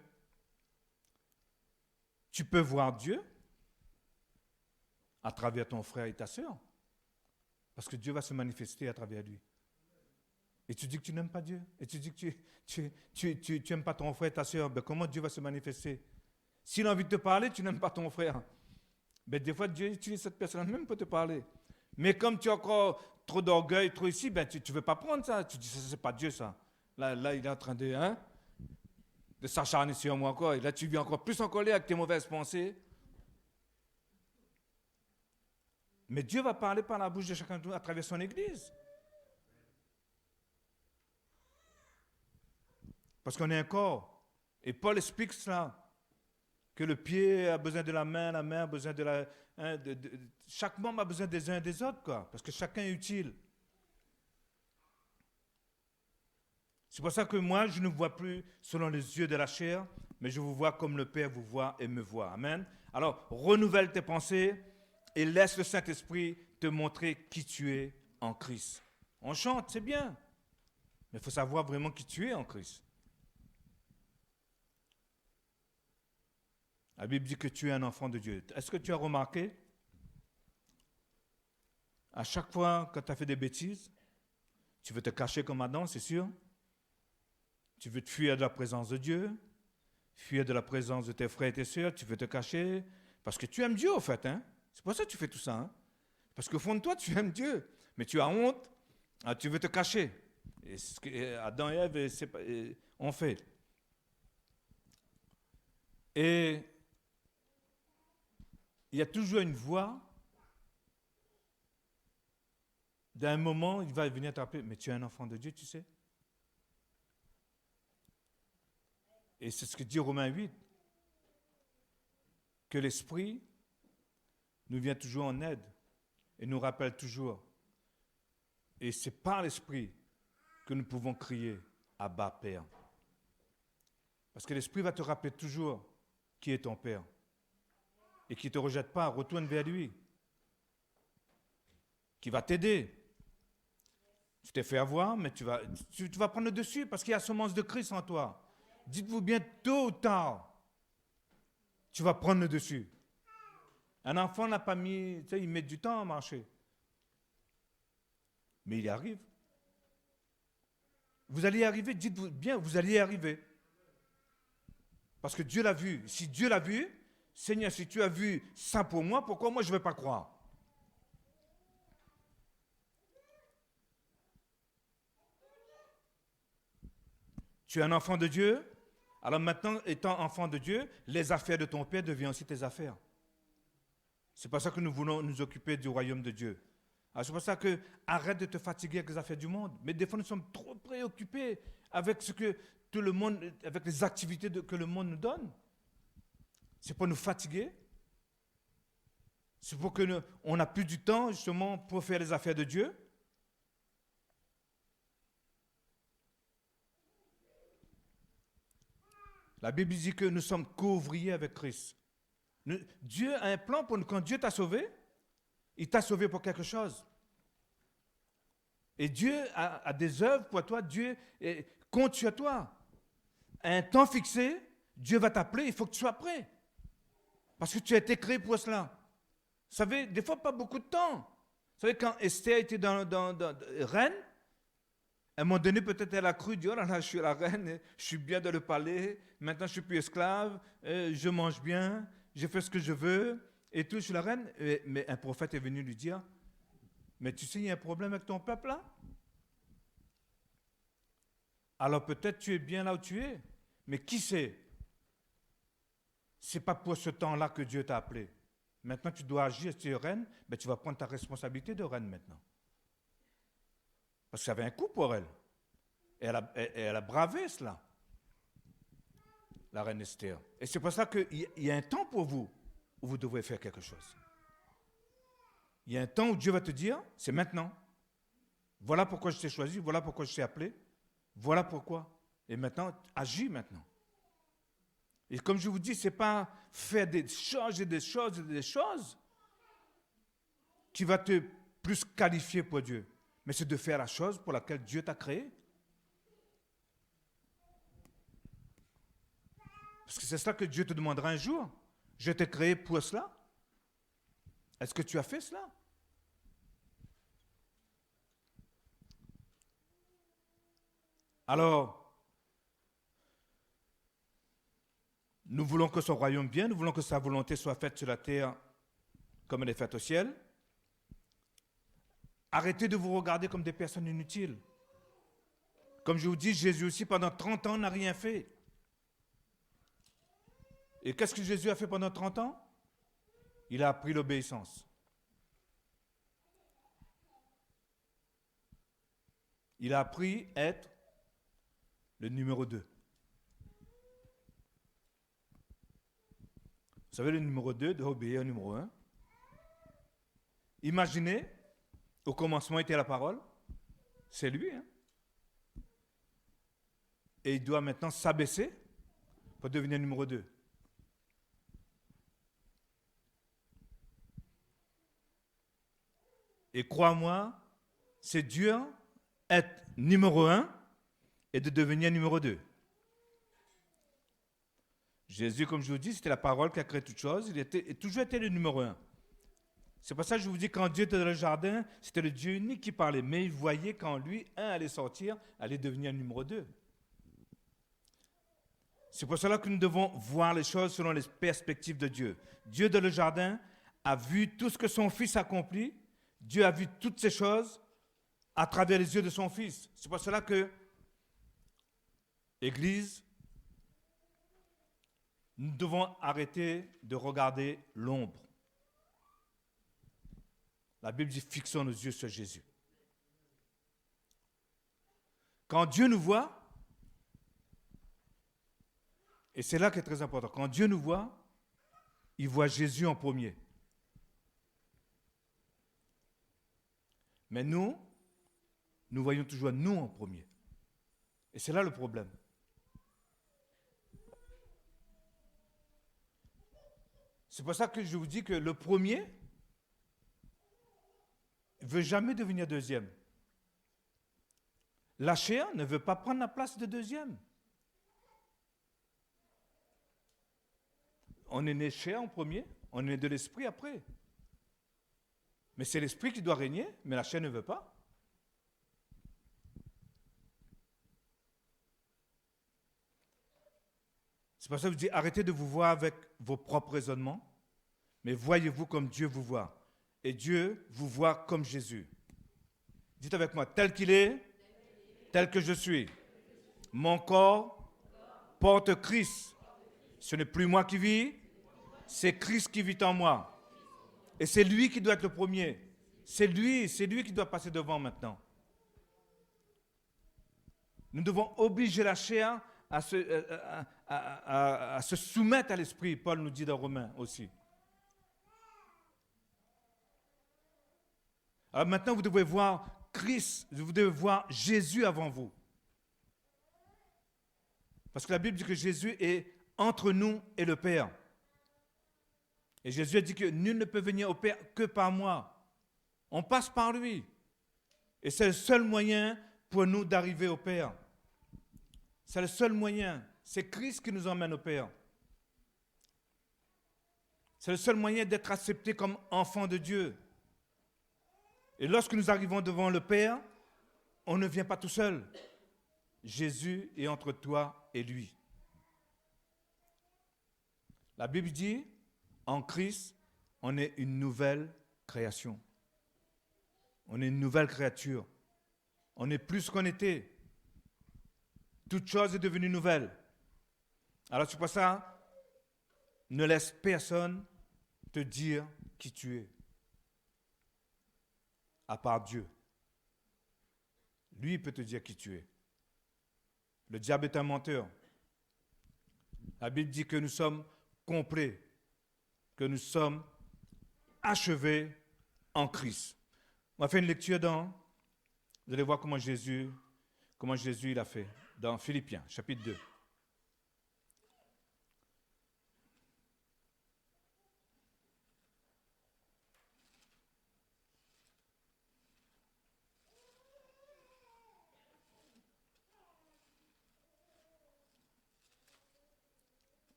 tu peux voir Dieu à travers ton frère et ta sœur. Parce que Dieu va se manifester à travers lui. Et tu dis que tu n'aimes pas Dieu. Et tu dis que tu n'aimes pas ton frère et ta sœur. Ben comment Dieu va se manifester? S'il a envie de te parler, tu n'aimes pas ton frère. Ben des fois, Dieu utilise cette personne même pour te parler. Mais comme tu as encore trop d'orgueil, trop ici, ben tu ne veux pas prendre ça. Tu dis, ça, c'est pas Dieu, ça. Là, il est en train de s'acharner sur moi encore. Et là, tu viens encore plus en colère avec tes mauvaises pensées. Mais Dieu va parler par la bouche de chacun de nous à travers son Église. Parce qu'on est un corps. Et Paul explique cela. Que le pied a besoin de la main a besoin de la... chaque membre a besoin des uns et des autres, quoi. Parce que chacun est utile. C'est pour ça que moi, je ne vous vois plus selon les yeux de la chair, mais je vous vois comme le Père vous voit et me voit. Amen. Alors, renouvelle tes pensées et laisse le Saint-Esprit te montrer qui tu es en Christ. On chante, c'est bien, mais il faut savoir vraiment qui tu es en Christ. La Bible dit que tu es un enfant de Dieu. Est-ce que tu as remarqué, à chaque fois que tu as fait des bêtises, tu veux te cacher comme Adam, c'est sûr. Tu veux te fuir de la présence de Dieu, fuir de la présence de tes frères et tes sœurs, tu veux te cacher, parce que tu aimes Dieu, au fait. Hein? C'est pour ça que tu fais tout ça. Hein? Parce qu'au fond de toi, tu aimes Dieu, mais tu as honte, tu veux te cacher. Et ce que Adam et Ève ont fait. Et il y a toujours une voix. D'un moment, il va venir t'appeler, mais tu es un enfant de Dieu, tu sais. Et c'est ce que dit Romains 8, que l'Esprit nous vient toujours en aide et nous rappelle toujours. Et c'est par l'Esprit que nous pouvons crier Abba, Père. Parce que l'Esprit va te rappeler toujours qui est ton Père et qui ne te rejette pas, retourne vers lui, qui va t'aider. Tu t'es fait avoir, mais tu vas prendre le dessus parce qu'il y a la semence de Christ en toi. Dites-vous bien, tôt ou tard, tu vas prendre le dessus. Un enfant n'a pas mis, tu sais, il met du temps à marcher. Mais il y arrive. Vous allez y arriver, dites-vous bien, vous allez y arriver. Parce que Dieu l'a vu. Si Dieu l'a vu, Seigneur, si tu as vu ça pour moi, pourquoi moi je ne vais pas croire? Tu es un enfant de Dieu. Alors maintenant, étant enfant de Dieu, les affaires de ton Père deviennent aussi tes affaires. C'est pour ça que nous voulons nous occuper du royaume de Dieu. Alors c'est pour ça que arrête de te fatiguer avec les affaires du monde. Mais des fois, nous sommes trop préoccupés avec ce que tout le monde, avec les activités que le monde nous donne. C'est pour nous fatiguer. C'est pour que on n'a plus du temps justement pour faire les affaires de Dieu. La Bible dit que nous sommes co-ouvriers avec Christ. Dieu a un plan pour nous. Quand Dieu t'a sauvé, il t'a sauvé pour quelque chose. Et Dieu a des œuvres pour toi. Dieu compte sur toi. À un temps fixé, Dieu va t'appeler, il faut que tu sois prêt. Parce que tu as été créé pour cela. Vous savez, des fois, pas beaucoup de temps. Vous savez, quand Esther était dans reine, à un moment donné, peut-être elle a cru, Dieu, oh là là, je suis la reine, je suis bien dans le palais, maintenant je suis plus esclave, je mange bien, je fais ce que je veux, et tout, je suis la reine. Mais un prophète est venu lui dire, mais tu sais, il y a un problème avec ton peuple là. Alors peut-être tu es bien là où tu es, mais qui sait? Ce n'est pas pour ce temps-là que Dieu t'a appelé. Maintenant, tu dois agir, tu es reine, mais tu vas prendre ta responsabilité de reine maintenant. Parce que ça avait un coût pour elle. Et elle a bravé cela, la reine Esther. Et c'est pour ça qu'il y a un temps pour vous où vous devrez faire quelque chose. Il y a un temps où Dieu va te dire, c'est maintenant. Voilà pourquoi je t'ai choisi, voilà pourquoi je t'ai appelé, voilà pourquoi. Et maintenant, agis maintenant. Et comme je vous dis, ce n'est pas faire des choses et des choses et des choses qui va te plus qualifier pour Dieu. Mais c'est de faire la chose pour laquelle Dieu t'a créé. Parce que c'est ça que Dieu te demandera un jour. Je t'ai créé pour cela. Est-ce que tu as fait cela? Alors, nous voulons que son royaume vienne, nous voulons que sa volonté soit faite sur la terre comme elle est faite au ciel. Arrêtez de vous regarder comme des personnes inutiles. Comme je vous dis, Jésus aussi, pendant 30 ans, n'a rien fait. Et qu'est-ce que Jésus a fait pendant 30 ans? Il a appris l'obéissance. Il a appris à être le numéro 2. Vous savez, le numéro 2 doit obéir au numéro 1. Imaginez, au commencement était la parole. C'est lui. Hein? et il doit maintenant s'abaisser pour devenir numéro 2. Et crois-moi, c'est dur être numéro 1 et de devenir numéro 2. Jésus, comme je vous dis, c'était la parole qui a créé toutes choses. Il a toujours été le numéro 1. C'est pour ça que je vous dis, quand Dieu était dans le jardin, c'était le Dieu unique qui parlait. Mais il voyait quand lui, un allait sortir, allait devenir numéro 2. C'est pour cela que nous devons voir les choses selon les perspectives de Dieu. Dieu dans le jardin a vu tout ce que son fils accomplit. Dieu a vu toutes ces choses à travers les yeux de son fils. C'est pour cela que Église, nous devons arrêter de regarder l'ombre. La Bible dit, fixons nos yeux sur Jésus. Quand Dieu nous voit, et c'est là qui est très important, quand Dieu nous voit, il voit Jésus en premier. Mais nous voyons toujours nous en premier. Et c'est là le problème. C'est pour ça que je vous dis que le premier ne veut jamais devenir deuxième. La chair ne veut pas prendre la place de deuxième. On est né chair en premier, on est né de l'esprit après. Mais c'est l'esprit qui doit régner, mais la chair ne veut pas. C'est pour ça que je dis, arrêtez de vous voir avec vos propres raisonnements, mais voyez-vous comme Dieu vous voit. Et Dieu vous voit comme Jésus. Dites avec moi, tel qu'il est, tel que je suis. Mon corps porte Christ. Ce n'est plus moi qui vis, c'est Christ qui vit en moi. Et c'est lui qui doit être le premier. C'est lui qui doit passer devant maintenant. Nous devons obliger la chair à se soumettre à l'esprit, Paul nous dit dans Romains aussi. Alors maintenant, vous devez voir Christ, vous devez voir Jésus avant vous. Parce que la Bible dit que Jésus est entre nous et le Père. Et Jésus a dit que nul ne peut venir au Père que par moi. On passe par lui. Et c'est le seul moyen pour nous d'arriver au Père. C'est le seul moyen. C'est Christ qui nous emmène au Père. C'est le seul moyen d'être accepté comme enfant de Dieu. Et lorsque nous arrivons devant le Père, on ne vient pas tout seul. Jésus est entre toi et lui. La Bible dit, en Christ, on est une nouvelle création. On est une nouvelle créature. On est plus qu'on était. Toute chose est devenue nouvelle. Alors c'est pour ça, ne laisse personne te dire qui tu es, à part Dieu. Lui, il peut te dire qui tu es. Le diable est un menteur. La Bible dit que nous sommes complets, que nous sommes achevés en Christ. On va faire une lecture vous allez voir comment Jésus il a fait, dans Philippiens, chapitre 2.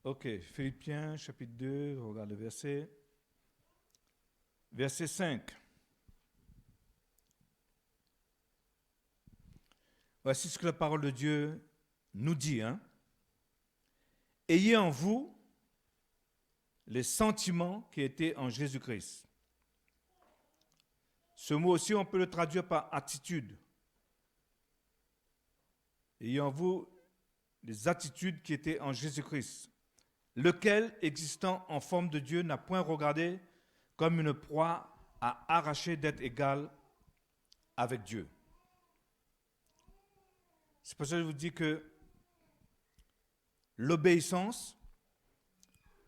Ok, Philippiens, chapitre 2, on regarde le verset. Verset 5. Voici ce que la parole de Dieu nous dit. Ayez en vous les sentiments qui étaient en Jésus-Christ. Ce mot aussi, on peut le traduire par attitude. Ayez en vous les attitudes qui étaient en Jésus-Christ, lequel, existant en forme de Dieu, n'a point regardé comme une proie à arracher d'être égal avec Dieu. C'est pour ça que je vous dis que l'obéissance,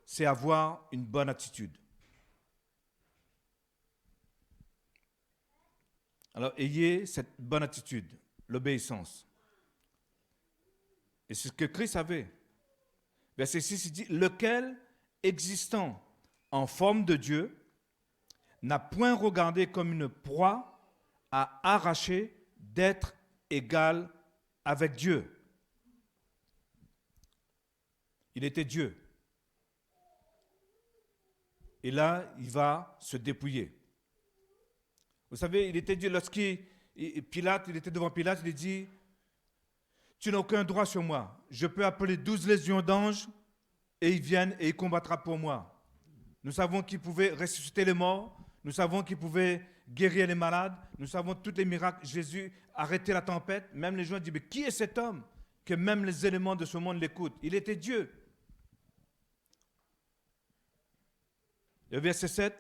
c'est avoir une bonne attitude. Alors, ayez cette bonne attitude, l'obéissance. Et c'est ce que Christ avait. Verset 6, il dit, lequel, existant en forme de Dieu, n'a point regardé comme une proie à arracher d'être égal avec Dieu. Il était Dieu. Et là, il va se dépouiller. Vous savez, il était Dieu. Pilate, il était devant Pilate, il dit, tu n'as aucun droit sur moi. Je peux appeler 12 légions d'anges et ils viennent et ils combattront pour moi. Nous savons qu'il pouvait ressusciter les morts. Nous savons qu'il pouvait guérir les malades. Nous savons tous les miracles. Jésus arrêtait la tempête. Même les gens disent, mais qui est cet homme que même les éléments de ce monde l'écoutent? Il était Dieu. Le verset 7.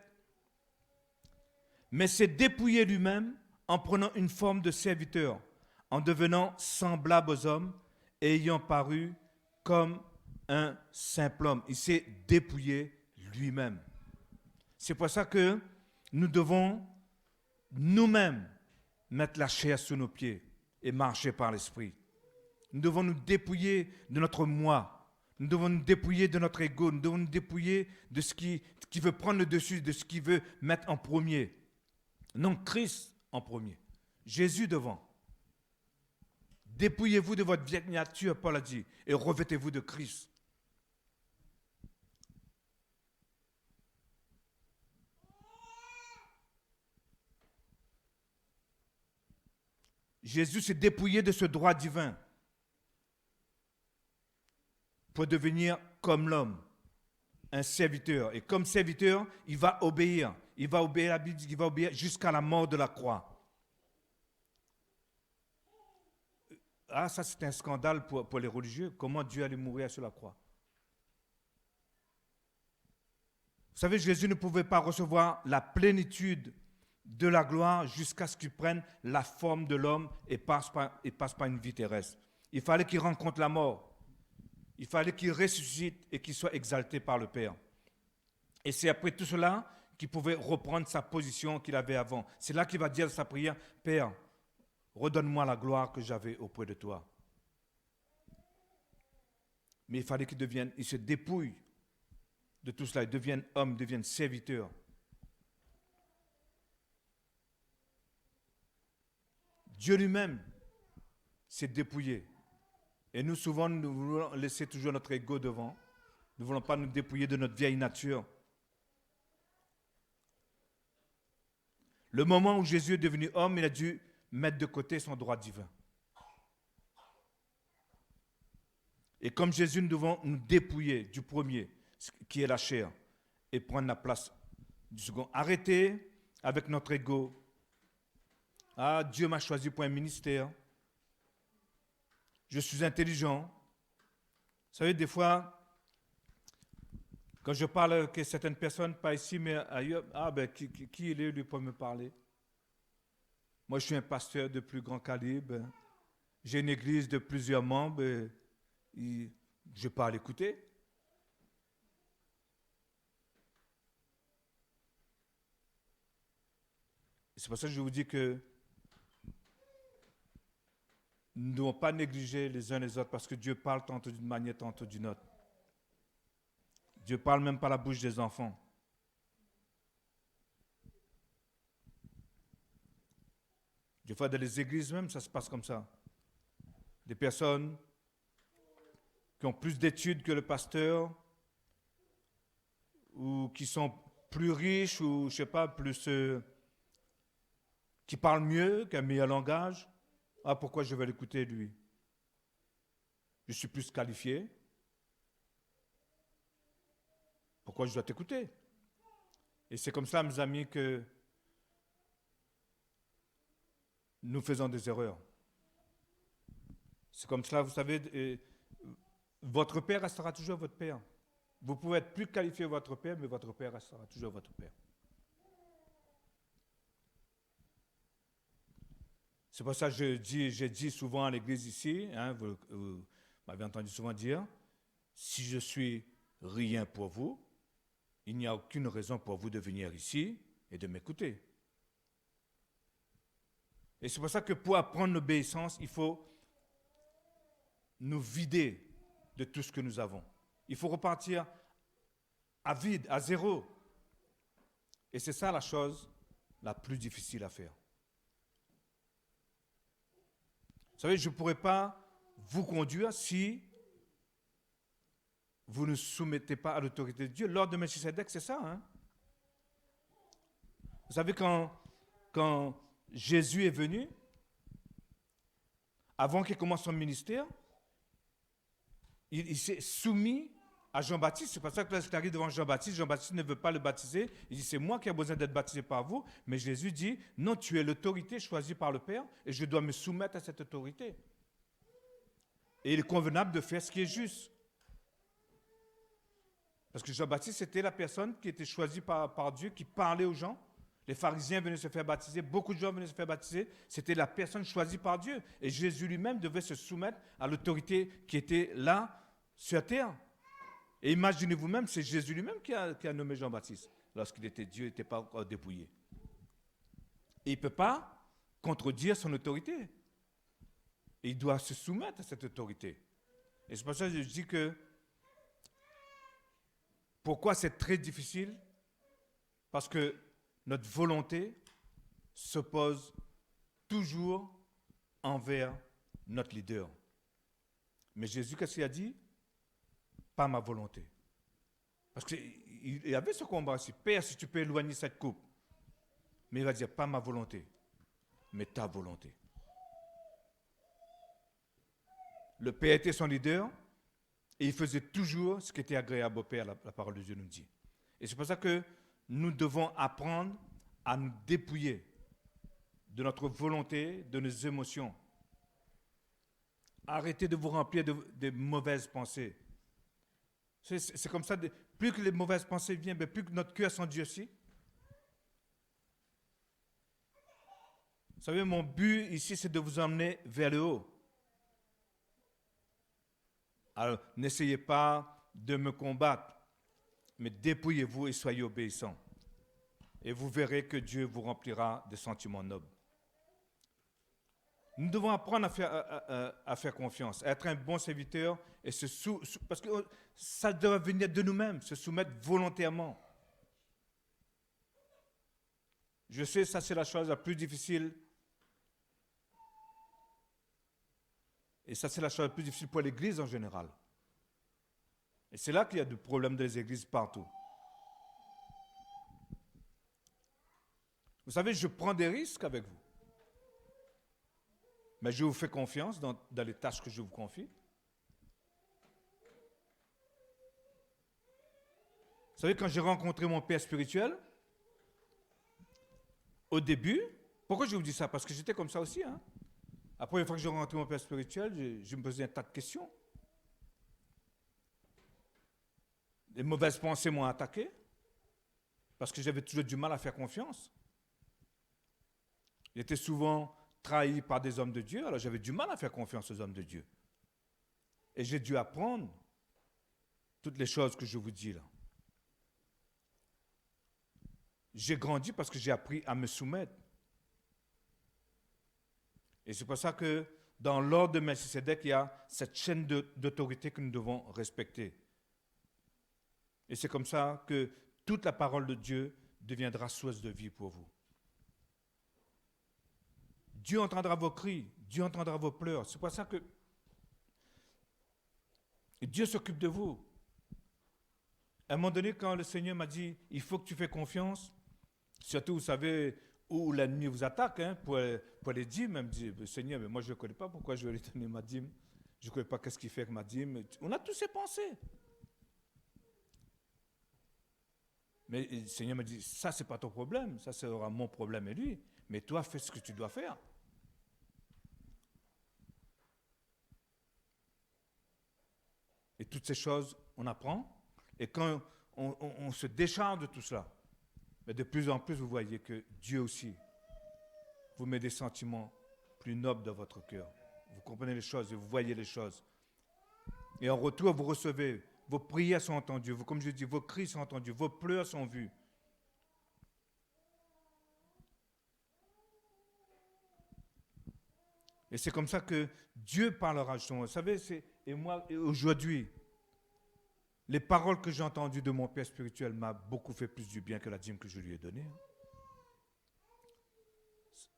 Mais s'est dépouillé lui-même en prenant une forme de serviteur, en devenant semblable aux hommes et ayant paru comme un simple homme. Il s'est dépouillé lui-même. C'est pour ça que nous devons nous-mêmes mettre la chair sous nos pieds et marcher par l'esprit. Nous devons nous dépouiller de notre moi. Nous devons nous dépouiller de notre ego. Nous devons nous dépouiller de ce qui veut prendre le dessus, de ce qui veut mettre en premier. Non, Christ en premier. Jésus devant. Dépouillez-vous de votre vieille nature, Paul a dit, et revêtez-vous de Christ. Jésus s'est dépouillé de ce droit divin pour devenir comme l'homme, un serviteur. Et comme serviteur, il va obéir. Il va obéir, la Bible dit qu'il va obéir jusqu'à la mort de la croix. Ah, ça c'est un scandale pour les religieux. Comment Dieu allait mourir sur la croix? Vous savez, Jésus ne pouvait pas recevoir la plénitude de la gloire jusqu'à ce qu'il prenne la forme de l'homme et passe par une vie terrestre. Il fallait qu'il rencontre la mort. Il fallait qu'il ressuscite et qu'il soit exalté par le Père. Et c'est après tout cela qu'il pouvait reprendre sa position qu'il avait avant. C'est là qu'il va dire sa prière, Père, redonne-moi la gloire que j'avais auprès de toi. Mais il fallait il se dépouille de tout cela, il devienne homme, il devienne serviteur. Dieu lui-même s'est dépouillé. Et nous, souvent, nous voulons laisser toujours notre ego devant. Nous ne voulons pas nous dépouiller de notre vieille nature. Le moment où Jésus est devenu homme, il a dû mettre de côté son droit divin. Et comme Jésus, nous devons nous dépouiller du premier, qui est la chair, et prendre la place du second. Arrêtez avec notre ego. Ah, Dieu m'a choisi pour un ministère. Je suis intelligent. Vous savez, des fois, quand je parle que certaines personnes, pas ici, mais ailleurs, qui il est lui pour me parler? Moi, je suis un pasteur de plus grand calibre. J'ai une église de plusieurs membres. Je parle écouter. C'est pour ça que je vous dis que nous ne devons pas négliger les uns les autres parce que Dieu parle tantôt d'une manière, tantôt d'une autre. Dieu parle même par la bouche des enfants. Des fois, dans les églises même, ça se passe comme ça. Des personnes qui ont plus d'études que le pasteur ou qui sont plus riches ou, je ne sais pas, plus... qui parlent mieux, qui ont un meilleur langage. Ah, pourquoi je vais l'écouter, lui? Je suis plus qualifié. Pourquoi je dois t'écouter? Et c'est comme ça, mes amis, que nous faisons des erreurs. C'est comme cela, vous savez, votre père restera toujours votre père. Vous pouvez être plus qualifié que votre père, mais votre père restera toujours votre père. C'est pour ça que j'ai dit souvent à l'église ici, vous m'avez entendu souvent dire, si je suis rien pour vous, il n'y a aucune raison pour vous de venir ici et de m'écouter. Et c'est pour ça que pour apprendre l'obéissance, il faut nous vider de tout ce que nous avons. Il faut repartir à vide, à zéro. Et c'est ça la chose la plus difficile à faire. Vous savez, je ne pourrais pas vous conduire si vous ne soumettez pas à l'autorité de Dieu. L'ordre de Melchisedec, c'est ça. Hein? Vous savez, quand Jésus est venu, avant qu'il commence son ministère, il s'est soumis à Jean-Baptiste. C'est pour ça que lorsqu'il arrive devant Jean-Baptiste, Jean-Baptiste ne veut pas le baptiser. Il dit, c'est moi qui ai besoin d'être baptisé par vous. Mais Jésus dit, non, tu es l'autorité choisie par le Père et je dois me soumettre à cette autorité. Et il est convenable de faire ce qui est juste. Parce que Jean-Baptiste, c'était la personne qui était choisie par Dieu, qui parlait aux gens. Les pharisiens venaient se faire baptiser, beaucoup de gens venaient se faire baptiser. C'était la personne choisie par Dieu. Et Jésus lui-même devait se soumettre à l'autorité qui était là, sur terre. Et imaginez vous-même, c'est Jésus lui-même qui a nommé Jean-Baptiste. Lorsqu'il était Dieu, il n'était pas encore dépouillé. Et il ne peut pas contredire son autorité. Et il doit se soumettre à cette autorité. Et c'est pour ça que je dis que pourquoi c'est très difficile? Parce que notre volonté s'oppose toujours envers notre leader. Mais Jésus, qu'est-ce qu'il a dit? Pas ma volonté. Parce qu'il y avait ce combat aussi. Père, si tu peux éloigner cette coupe. Mais il va dire, pas ma volonté, mais ta volonté. Le Père était son leader et il faisait toujours ce qui était agréable au Père, la parole de Dieu nous dit. Et c'est pour ça que nous devons apprendre à nous dépouiller de notre volonté, de nos émotions. Arrêtez de vous remplir de mauvaises pensées. C'est comme ça, plus que les mauvaises pensées viennent, plus que notre cœur s'endurcit. Vous savez, mon but ici, c'est de vous emmener vers le haut. Alors, n'essayez pas de me combattre, mais dépouillez-vous et soyez obéissants. Et vous verrez que Dieu vous remplira de sentiments nobles. Nous devons apprendre à faire confiance, à être un bon serviteur, et parce que ça doit venir de nous-mêmes, se soumettre volontairement. Je sais, ça c'est la chose la plus difficile. Et ça c'est la chose la plus difficile pour l'Église en général. Et c'est là qu'il y a des problèmes dans les églises partout. Vous savez, je prends des risques avec vous. Mais je vous fais confiance dans les tâches que je vous confie. Vous savez, quand j'ai rencontré mon père spirituel, au début, pourquoi je vous dis ça? Parce que j'étais comme ça aussi. Hein? La première fois que j'ai rencontré mon père spirituel, je me posais un tas de questions. Les mauvaises pensées m'ont attaqué, parce que j'avais toujours du mal à faire confiance. J'étais souvent trahi par des hommes de Dieu, alors j'avais du mal à faire confiance aux hommes de Dieu. Et j'ai dû apprendre toutes les choses que je vous dis là. J'ai grandi parce que j'ai appris à me soumettre. Et c'est pour ça que dans l'ordre de Melchisedec, il y a cette chaîne d'autorité que nous devons respecter. Et c'est comme ça que toute la parole de Dieu deviendra source de vie pour vous. Dieu entendra vos cris, Dieu entendra vos pleurs. C'est pour ça que Dieu s'occupe de vous. À un moment donné, quand le Seigneur m'a dit, il faut que tu fasses confiance, surtout, vous savez, où l'ennemi vous attaque, hein, pour les dîmes, même dit, Seigneur, mais moi je ne connais pas pourquoi je vais lui donner ma dîme. Je ne connais pas qu'est-ce qu'il fait avec ma dîme. On a tous ces pensées. Mais le Seigneur me dit, ça, ce n'est pas ton problème, ça sera mon problème et lui. Mais toi, fais ce que tu dois faire. Et toutes ces choses, on apprend. Et quand on se décharge de tout cela, mais de plus en plus, vous voyez que Dieu aussi vous met des sentiments plus nobles dans votre cœur. Vous comprenez les choses et vous voyez les choses. Et en retour, vous recevez, vos prières sont entendues, comme je dis, vos cris sont entendus, vos pleurs sont vus. Et c'est comme ça que Dieu parlera. Vous savez, et moi, aujourd'hui, les paroles que j'ai entendues de mon père spirituel m'ont beaucoup fait plus du bien que la dîme que je lui ai donnée.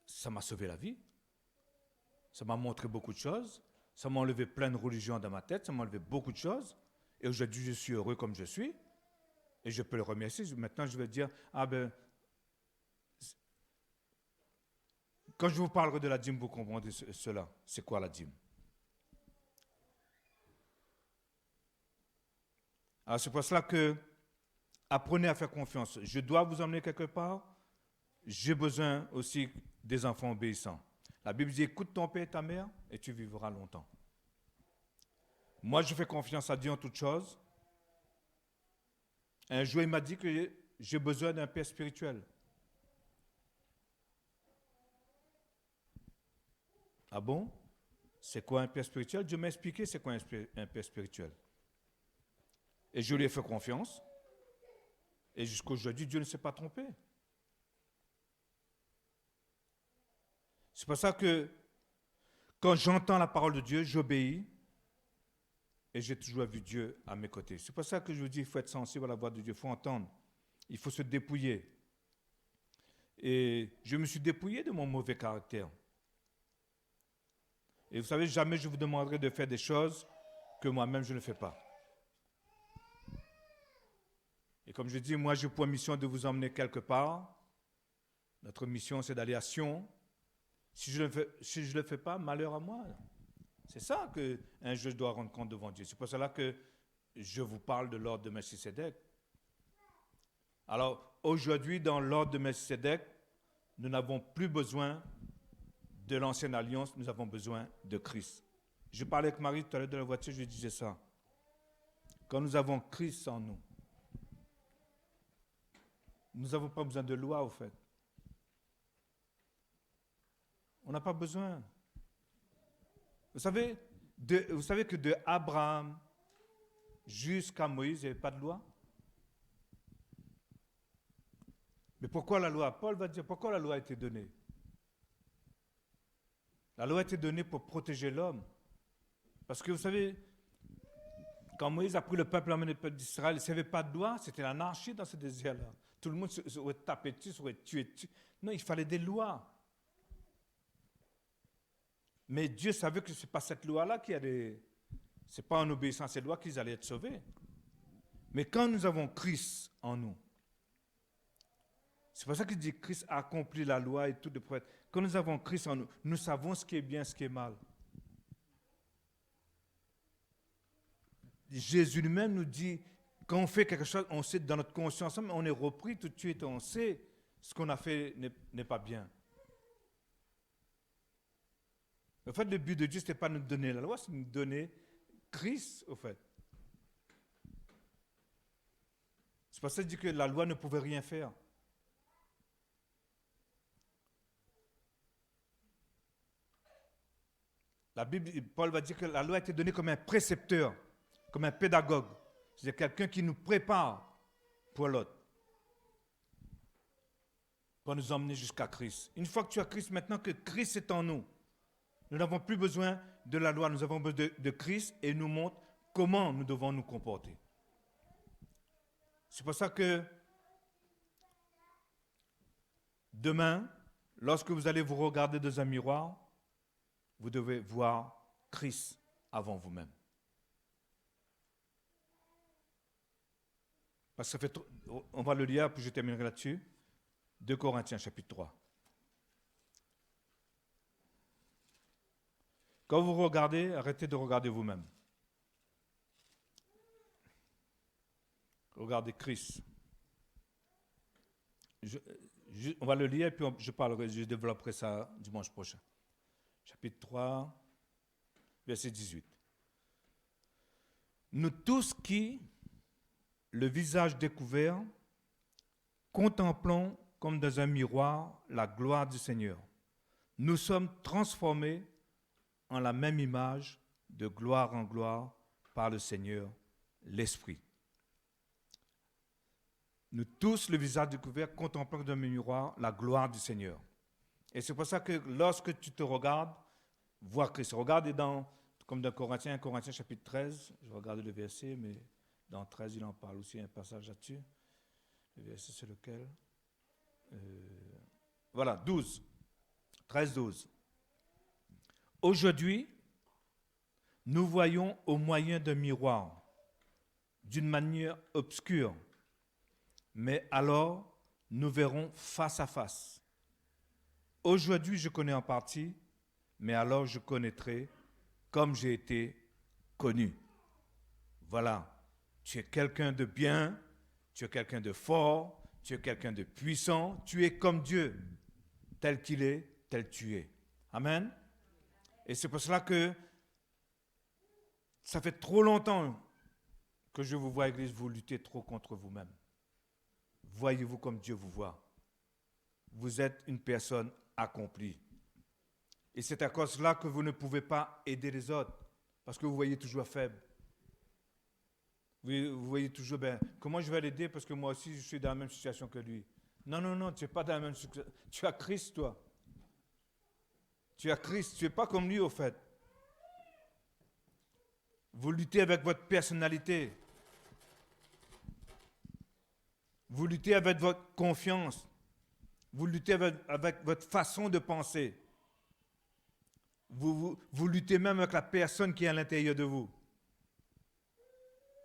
Ça m'a sauvé la vie. Ça m'a montré beaucoup de choses. Ça m'a enlevé plein de religions dans ma tête. Ça m'a enlevé beaucoup de choses. Et aujourd'hui, je suis heureux comme je suis. Et je peux le remercier. Maintenant, je vais dire, quand je vous parlerai de la dîme, vous comprendrez cela. C'est quoi la dîme? Alors, c'est pour cela que apprenez à faire confiance. Je dois vous emmener quelque part. J'ai besoin aussi des enfants obéissants. La Bible dit, écoute ton père et ta mère et tu vivras longtemps. Moi, je fais confiance à Dieu en toutes choses. Un jour, il m'a dit que j'ai besoin d'un père spirituel. Ah bon? C'est quoi un père spirituel? Dieu m'a expliqué c'est quoi un père spirituel. Et je lui ai fait confiance. Et jusqu'à aujourd'hui, Dieu ne s'est pas trompé. C'est pour ça que quand j'entends la parole de Dieu, j'obéis. Et j'ai toujours vu Dieu à mes côtés. C'est pour ça que je vous dis, il faut être sensible à la voix de Dieu, il faut entendre. Il faut se dépouiller. Et je me suis dépouillé de mon mauvais caractère. Et vous savez, jamais je vous demanderai de faire des choses que moi-même je ne fais pas. Et comme je dis, moi j'ai pour mission de vous emmener quelque part. Notre mission c'est d'aller à Sion. Si je ne le fais pas, malheur à moi. C'est ça qu'un jour je dois rendre compte devant Dieu. C'est pour cela que je vous parle de l'ordre de Melchisédek. Alors aujourd'hui, dans l'ordre de Melchisédek, nous n'avons plus besoin de l'ancienne alliance, nous avons besoin de Christ. Je parlais avec Marie tout à l'heure de la voiture, je lui disais ça. Quand nous avons Christ en nous, nous n'avons pas besoin de loi, au fait. On n'a pas besoin. Vous savez que de Abraham jusqu'à Moïse, il n'y avait pas de loi. Mais pourquoi la loi? Paul va dire, pourquoi la loi a été donnée? La loi a été donnée pour protéger l'homme. Parce que vous savez, quand Moïse a pris le peuple, le peuple d'Israël, il n'y avait pas de loi, c'était l'anarchie dans ce désert-là. Tout le monde serait tapé dessus, serait tué dessus. Non, il fallait des lois. Mais Dieu savait que ce n'est pas cette loi-là qui allait... Ce n'est pas en obéissant à cette loi qu'ils allaient être sauvés. Mais quand nous avons Christ en nous, c'est pour ça qu'il dit Christ a accompli la loi et tout de prophètes. Quand nous avons Christ en nous, nous savons ce qui est bien, ce qui est mal. Jésus lui-même nous dit, quand on fait quelque chose, on sait dans notre conscience, on est repris tout de suite, on sait ce qu'on a fait n'est pas bien. En fait, le but de Dieu, ce n'était pas de nous donner la loi, c'est de nous donner Christ, au fait. C'est pour ça qu'il dit que la loi ne pouvait rien faire. La Bible, Paul va dire que la loi a été donnée comme un précepteur, comme un pédagogue. C'est quelqu'un qui nous prépare pour l'autre, pour nous emmener jusqu'à Christ. Une fois que tu as Christ, maintenant que Christ est en nous, nous n'avons plus besoin de la loi, nous avons besoin de Christ et il nous montre comment nous devons nous comporter. C'est pour ça que demain, lorsque vous allez vous regarder dans un miroir, vous devez voir Christ avant vous-même. Parce que on va le lire, puis je terminerai là-dessus. 2 Corinthiens, chapitre 3. Quand vous regardez, arrêtez de regarder vous-même. Regardez Christ. On va le lire, puis je développerai ça dimanche prochain. Chapitre 3, verset 18. Nous tous qui, le visage découvert, contemplons comme dans un miroir la gloire du Seigneur. Nous sommes transformés en la même image, de gloire en gloire, par le Seigneur, l'Esprit. Nous tous, le visage découvert, contemplons dans un miroir la gloire du Seigneur. Et c'est pour ça que lorsque tu te regardes, voir Christ. Regardez comme dans Corinthiens chapitre 13, je vais regarder le verset, mais dans 13, il en parle aussi, un passage là-dessus. Le verset, c'est lequel? Voilà, 12. 13, 12. Aujourd'hui, nous voyons au moyen d'un miroir, d'une manière obscure, mais alors nous verrons face à face. Aujourd'hui, je connais en partie, mais alors je connaîtrai comme j'ai été connu. Voilà, tu es quelqu'un de bien, tu es quelqu'un de fort, tu es quelqu'un de puissant, tu es comme Dieu, tel qu'il est, tel tu es. Amen. Et c'est pour cela que ça fait trop longtemps que je vous vois, Église, vous luttez trop contre vous-même. Voyez-vous comme Dieu vous voit. Vous êtes une personne accomplie. Et c'est à cause de cela que vous ne pouvez pas aider les autres, parce que vous voyez toujours faible. Vous voyez toujours, comment je vais l'aider parce que moi aussi je suis dans la même situation que lui. Non, non, non, tu n'es pas dans la même situation. Tu as Christ, toi. Tu as Christ, tu n'es pas comme lui au fait. Vous luttez avec votre personnalité. Vous luttez avec votre confiance. Vous luttez avec votre façon de penser. Vous luttez même avec la personne qui est à l'intérieur de vous.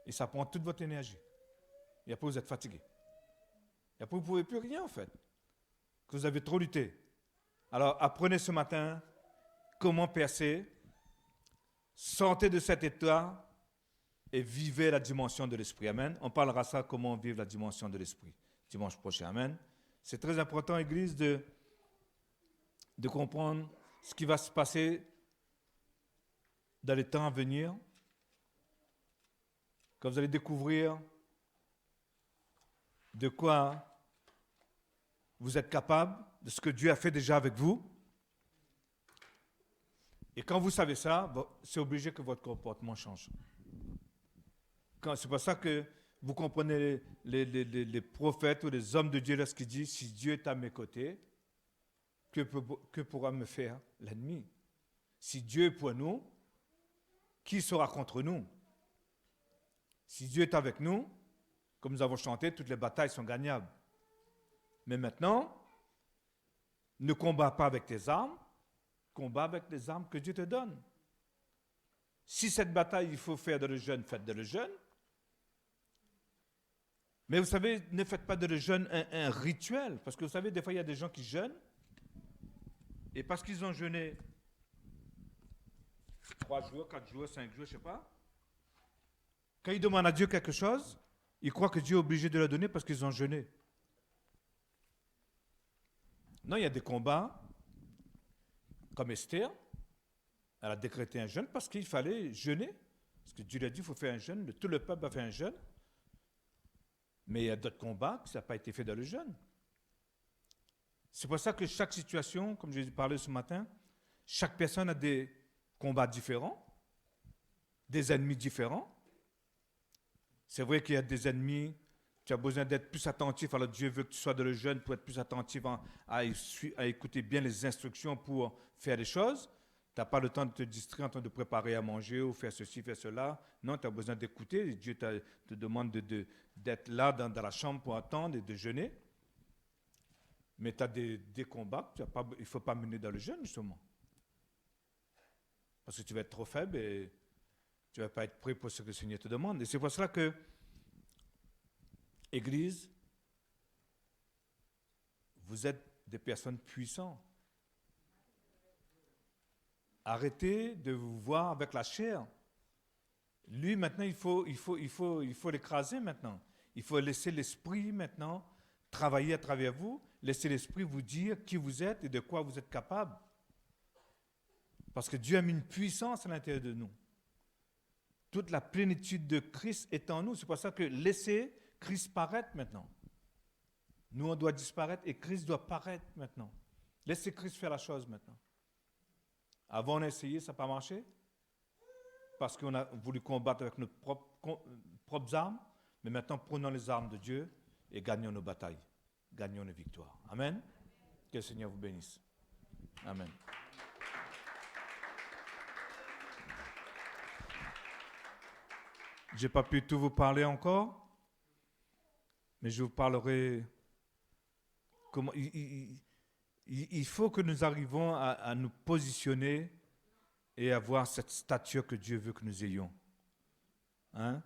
Et ça prend toute votre énergie. Et après, vous êtes fatigué. Et après, vous ne pouvez plus rien, en fait. Que vous avez trop lutté. Alors, apprenez ce matin comment percer, sortez de cet état et vivez la dimension de l'esprit. Amen. On parlera ça, comment vivre la dimension de l'esprit, dimanche prochain. Amen. C'est très important, Église, de comprendre ce qui va se passer dans les temps à venir. Quand vous allez découvrir de quoi vous êtes capable, de ce que Dieu a fait déjà avec vous. Et quand vous savez ça, c'est obligé que votre comportement change. C'est pour ça que vous comprenez les prophètes ou les hommes de Dieu lorsqu'ils disent « Si Dieu est à mes côtés, que pourra me faire l'ennemi? Si Dieu est pour nous, qui sera contre nous? Si Dieu est avec nous, comme nous avons chanté, toutes les batailles sont gagnables. Mais maintenant, ne combats pas avec tes armes, combat avec les armes que Dieu te donne. Si cette bataille, il faut faire de le jeûne, faites de le jeûne. Mais vous savez, ne faites pas de le jeûne un rituel. Parce que vous savez, des fois, il y a des gens qui jeûnent. Et parce qu'ils ont jeûné 3 jours, 4 jours, 5 jours, je ne sais pas. Quand ils demandent à Dieu quelque chose, ils croient que Dieu est obligé de leur donner parce qu'ils ont jeûné. Non, il y a des combats, comme Esther. Elle a décrété un jeûne parce qu'il fallait jeûner. Parce que Dieu lui a dit qu'il faut faire un jeûne. Tout le peuple a fait un jeûne. Mais il y a d'autres combats qui n'ont pas été faits dans le jeûne. C'est pour ça que chaque situation, comme j'ai parlé ce matin, chaque personne a des combats différents, des ennemis différents. C'est vrai qu'il y a des ennemis, tu as besoin d'être plus attentif, alors Dieu veut que tu sois dans le jeûne pour être plus attentif à écouter bien les instructions pour faire les choses. Tu n'as pas le temps de te distraire en train de préparer à manger ou faire ceci, faire cela. Non, tu as besoin d'écouter. Dieu te demande d'être là dans la chambre pour attendre et de jeûner. Mais tu as des combats qu'il ne faut pas mener dans le jeûne, justement. Parce que tu vas être trop faible et tu ne vas pas être prêt pour ce que le Seigneur te demande. Et c'est pour cela que, Église, vous êtes des personnes puissantes. Arrêtez de vous voir avec la chair. Lui, maintenant, il faut l'écraser maintenant. Il faut laisser l'esprit maintenant travailler à travers vous. Laissez l'esprit vous dire qui vous êtes et de quoi vous êtes capable. Parce que Dieu a mis une puissance à l'intérieur de nous. Toute la plénitude de Christ est en nous. C'est pour ça que laissez Christ paraître maintenant. Nous, on doit disparaître et Christ doit paraître maintenant. Laissez Christ faire la chose maintenant. Avant, on a essayé, ça n'a pas marché. Parce qu'on a voulu combattre avec nos propres armes. Mais maintenant, prenons les armes de Dieu et gagnons nos batailles. Gagnons nos victoires. Amen. Que le Seigneur vous bénisse. Amen. Je n'ai pas pu tout vous parler encore, mais je vous parlerai comment il faut que nous arrivions à nous positionner et avoir cette stature que Dieu veut que nous ayons. Hein?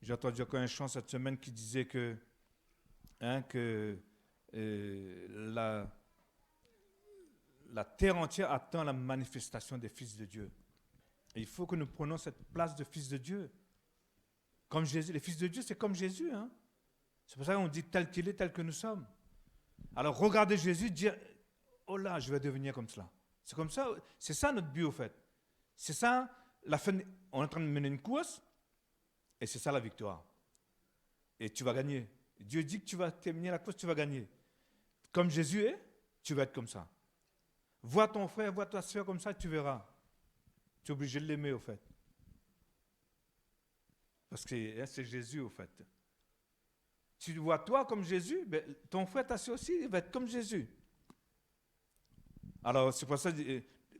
J'ai entendu encore un chant cette semaine qui disait que la terre entière attend la manifestation des fils de Dieu. Et il faut que nous prenions cette place de fils de Dieu. Comme Jésus, les fils de Dieu, c'est comme Jésus. Hein? C'est pour ça qu'on dit tel qu'il est, tel que nous sommes. Alors regardez Jésus, dire, oh là, je vais devenir comme cela. C'est comme ça, c'est ça notre but au fait. C'est ça, la fin, on est en train de mener une course, et c'est ça la victoire. Et tu vas gagner. Dieu dit que tu vas terminer la course, tu vas gagner. Comme Jésus est, tu vas être comme ça. Vois ton frère, vois ta soeur comme ça, tu verras. Tu es obligé de l'aimer au fait. Parce que c'est Jésus au fait. Tu vois toi comme Jésus, ben, ton frère, ta soeur aussi, il va être comme Jésus. Alors c'est pour ça,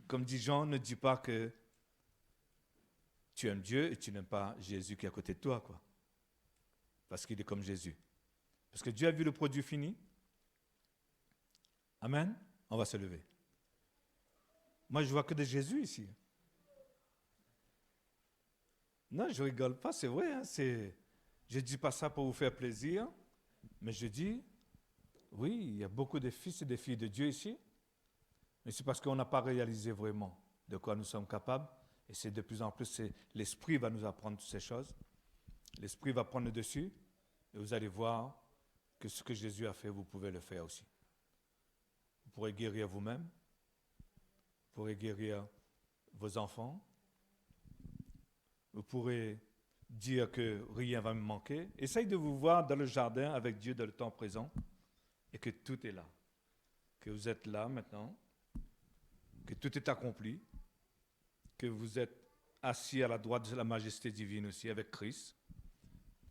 comme dit Jean, ne dis pas que tu aimes Dieu et tu n'aimes pas Jésus qui est à côté de toi, quoi. Parce qu'il est comme Jésus. Parce que Dieu a vu le produit fini. Amen. On va se lever. Moi, je vois que de Jésus ici. Non, je rigole pas, c'est vrai. Hein, je ne dis pas ça pour vous faire plaisir, mais je dis, oui, il y a beaucoup de fils et de filles de Dieu ici, mais c'est parce qu'on n'a pas réalisé vraiment de quoi nous sommes capables, et c'est de plus en plus, l'Esprit va nous apprendre toutes ces choses. L'Esprit va prendre le dessus, et vous allez voir que ce que Jésus a fait, vous pouvez le faire aussi. Vous pourrez guérir vous-même, vous pourrez guérir vos enfants, vous pourrez dire que rien ne va me manquer. Essaye de vous voir dans le jardin avec Dieu dans le temps présent et que tout est là. Que vous êtes là maintenant, que tout est accompli, que vous êtes assis à la droite de la majesté divine aussi avec Christ,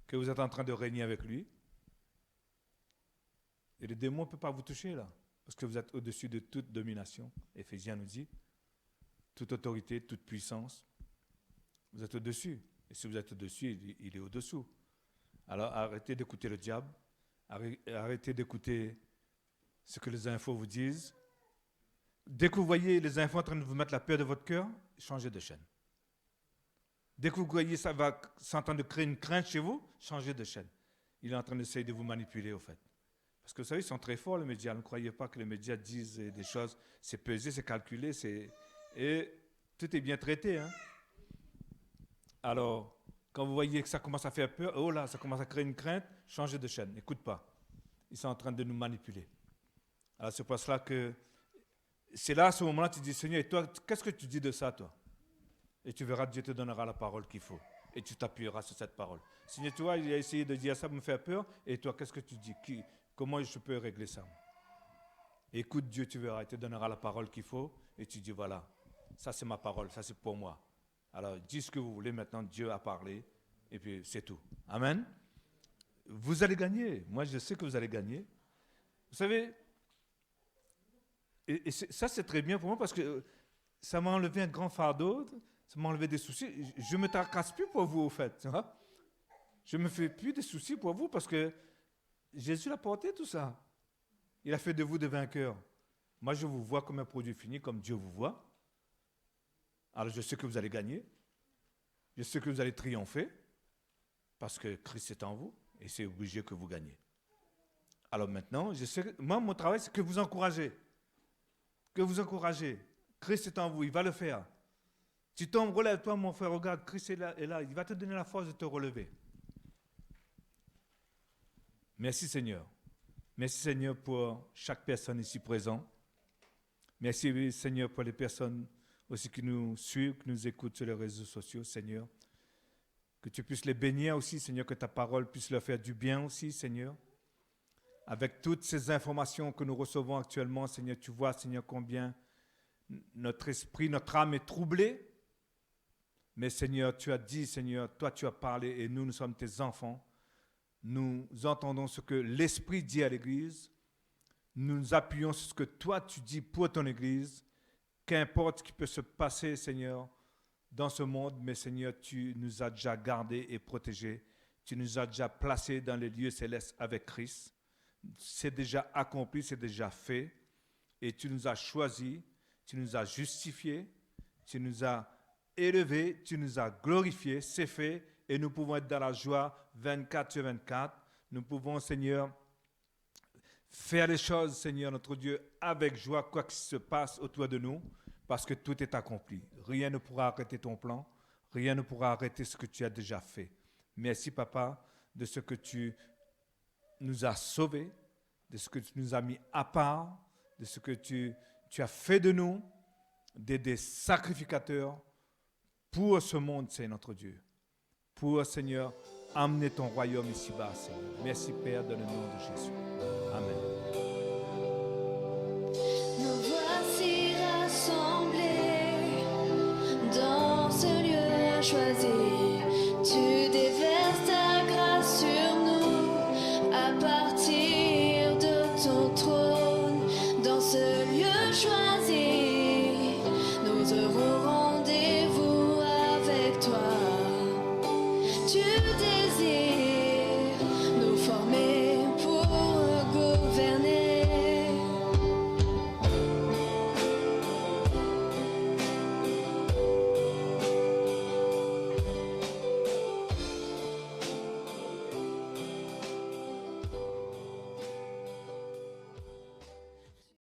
que vous êtes en train de régner avec lui. Et le démon ne peut pas vous toucher là, parce que vous êtes au-dessus de toute domination. Éphésiens nous dit, toute autorité, toute puissance. Vous êtes au-dessus. Et si vous êtes au-dessus, il est au-dessous. Alors arrêtez d'écouter le diable. Arrêtez d'écouter ce que les infos vous disent. Dès que vous voyez les infos en train de vous mettre la peur de votre cœur, changez de chaîne. Dès que vous voyez ça va s'entendre créer une crainte chez vous, changez de chaîne. Il est en train d'essayer de vous manipuler au fait. Parce que vous savez, ils sont très forts les médias. Ne croyez pas que les médias disent des choses. C'est pesé, c'est calculé, et tout est bien traité. Hein? Alors, quand vous voyez que ça commence à faire peur, oh là, ça commence à créer une crainte, changez de chaîne, n'écoute pas. Ils sont en train de nous manipuler. Alors c'est pour cela que, c'est là, à ce moment-là, tu dis, Seigneur, et toi, qu'est-ce que tu dis de ça, toi? Et tu verras, Dieu te donnera la parole qu'il faut. Et tu t'appuieras sur cette parole. Seigneur, tu vois, il a essayé de dire ça pour me faire peur, et toi, qu'est-ce que tu dis? Comment je peux régler ça? Écoute Dieu, tu verras, il te donnera la parole qu'il faut, et tu dis, voilà, ça c'est ma parole, ça c'est pour moi. Alors, dis ce que vous voulez maintenant, Dieu a parlé, et puis c'est tout. Amen. Vous allez gagner. Moi, je sais que vous allez gagner. Vous savez, et ça c'est très bien pour moi parce que ça m'a enlevé un grand fardeau, ça m'a enlevé des soucis. Je ne me tracasse plus pour vous, au fait. Tu vois? Je ne me fais plus de soucis pour vous parce que Jésus a porté tout ça. Il a fait de vous des vainqueurs. Moi, je vous vois comme un produit fini, comme Dieu vous voit. Alors je sais que vous allez gagner, je sais que vous allez triompher, parce que Christ est en vous, et c'est obligé que vous gagnez. Alors maintenant, je sais que, moi mon travail c'est que vous encouragez. Que vous encouragez. Christ est en vous, il va le faire. Tu tombes, relève-toi mon frère, regarde, Christ est là, il va te donner la force de te relever. Merci Seigneur. Merci Seigneur pour chaque personne ici présente. Merci Seigneur pour les personnes aussi qui nous suivent, qui nous écoutent sur les réseaux sociaux, Seigneur. Que tu puisses les bénir aussi, Seigneur, que ta parole puisse leur faire du bien aussi, Seigneur. Avec toutes ces informations que nous recevons actuellement, Seigneur, tu vois, Seigneur, combien notre esprit, notre âme est troublée. Mais Seigneur, tu as dit, Seigneur, toi tu as parlé et nous sommes tes enfants. Nous entendons ce que l'Esprit dit à l'Église. Nous nous appuyons sur ce que toi tu dis pour ton Église. Qu'importe ce qui peut se passer, Seigneur, dans ce monde, mais Seigneur, tu nous as déjà gardés et protégés. Tu nous as déjà placés dans les lieux célestes avec Christ. C'est déjà accompli, c'est déjà fait. Et tu nous as choisis, tu nous as justifiés, tu nous as élevés, tu nous as glorifiés. C'est fait et nous pouvons être dans la joie 24 sur 24. Nous pouvons, Seigneur, faire les choses, Seigneur, notre Dieu, avec joie, quoi qu'il se passe autour de nous, parce que tout est accompli. Rien ne pourra arrêter ton plan, rien ne pourra arrêter ce que tu as déjà fait. Merci, Papa, de ce que tu nous as sauvés, de ce que tu nous as mis à part, de ce que tu as fait de nous, des sacrificateurs pour ce monde, c'est notre Dieu. Pour, Seigneur, amener ton royaume ici-bas, Seigneur. Merci, Père, dans le nom de Jésus. Amen. Nous voici rassemblés.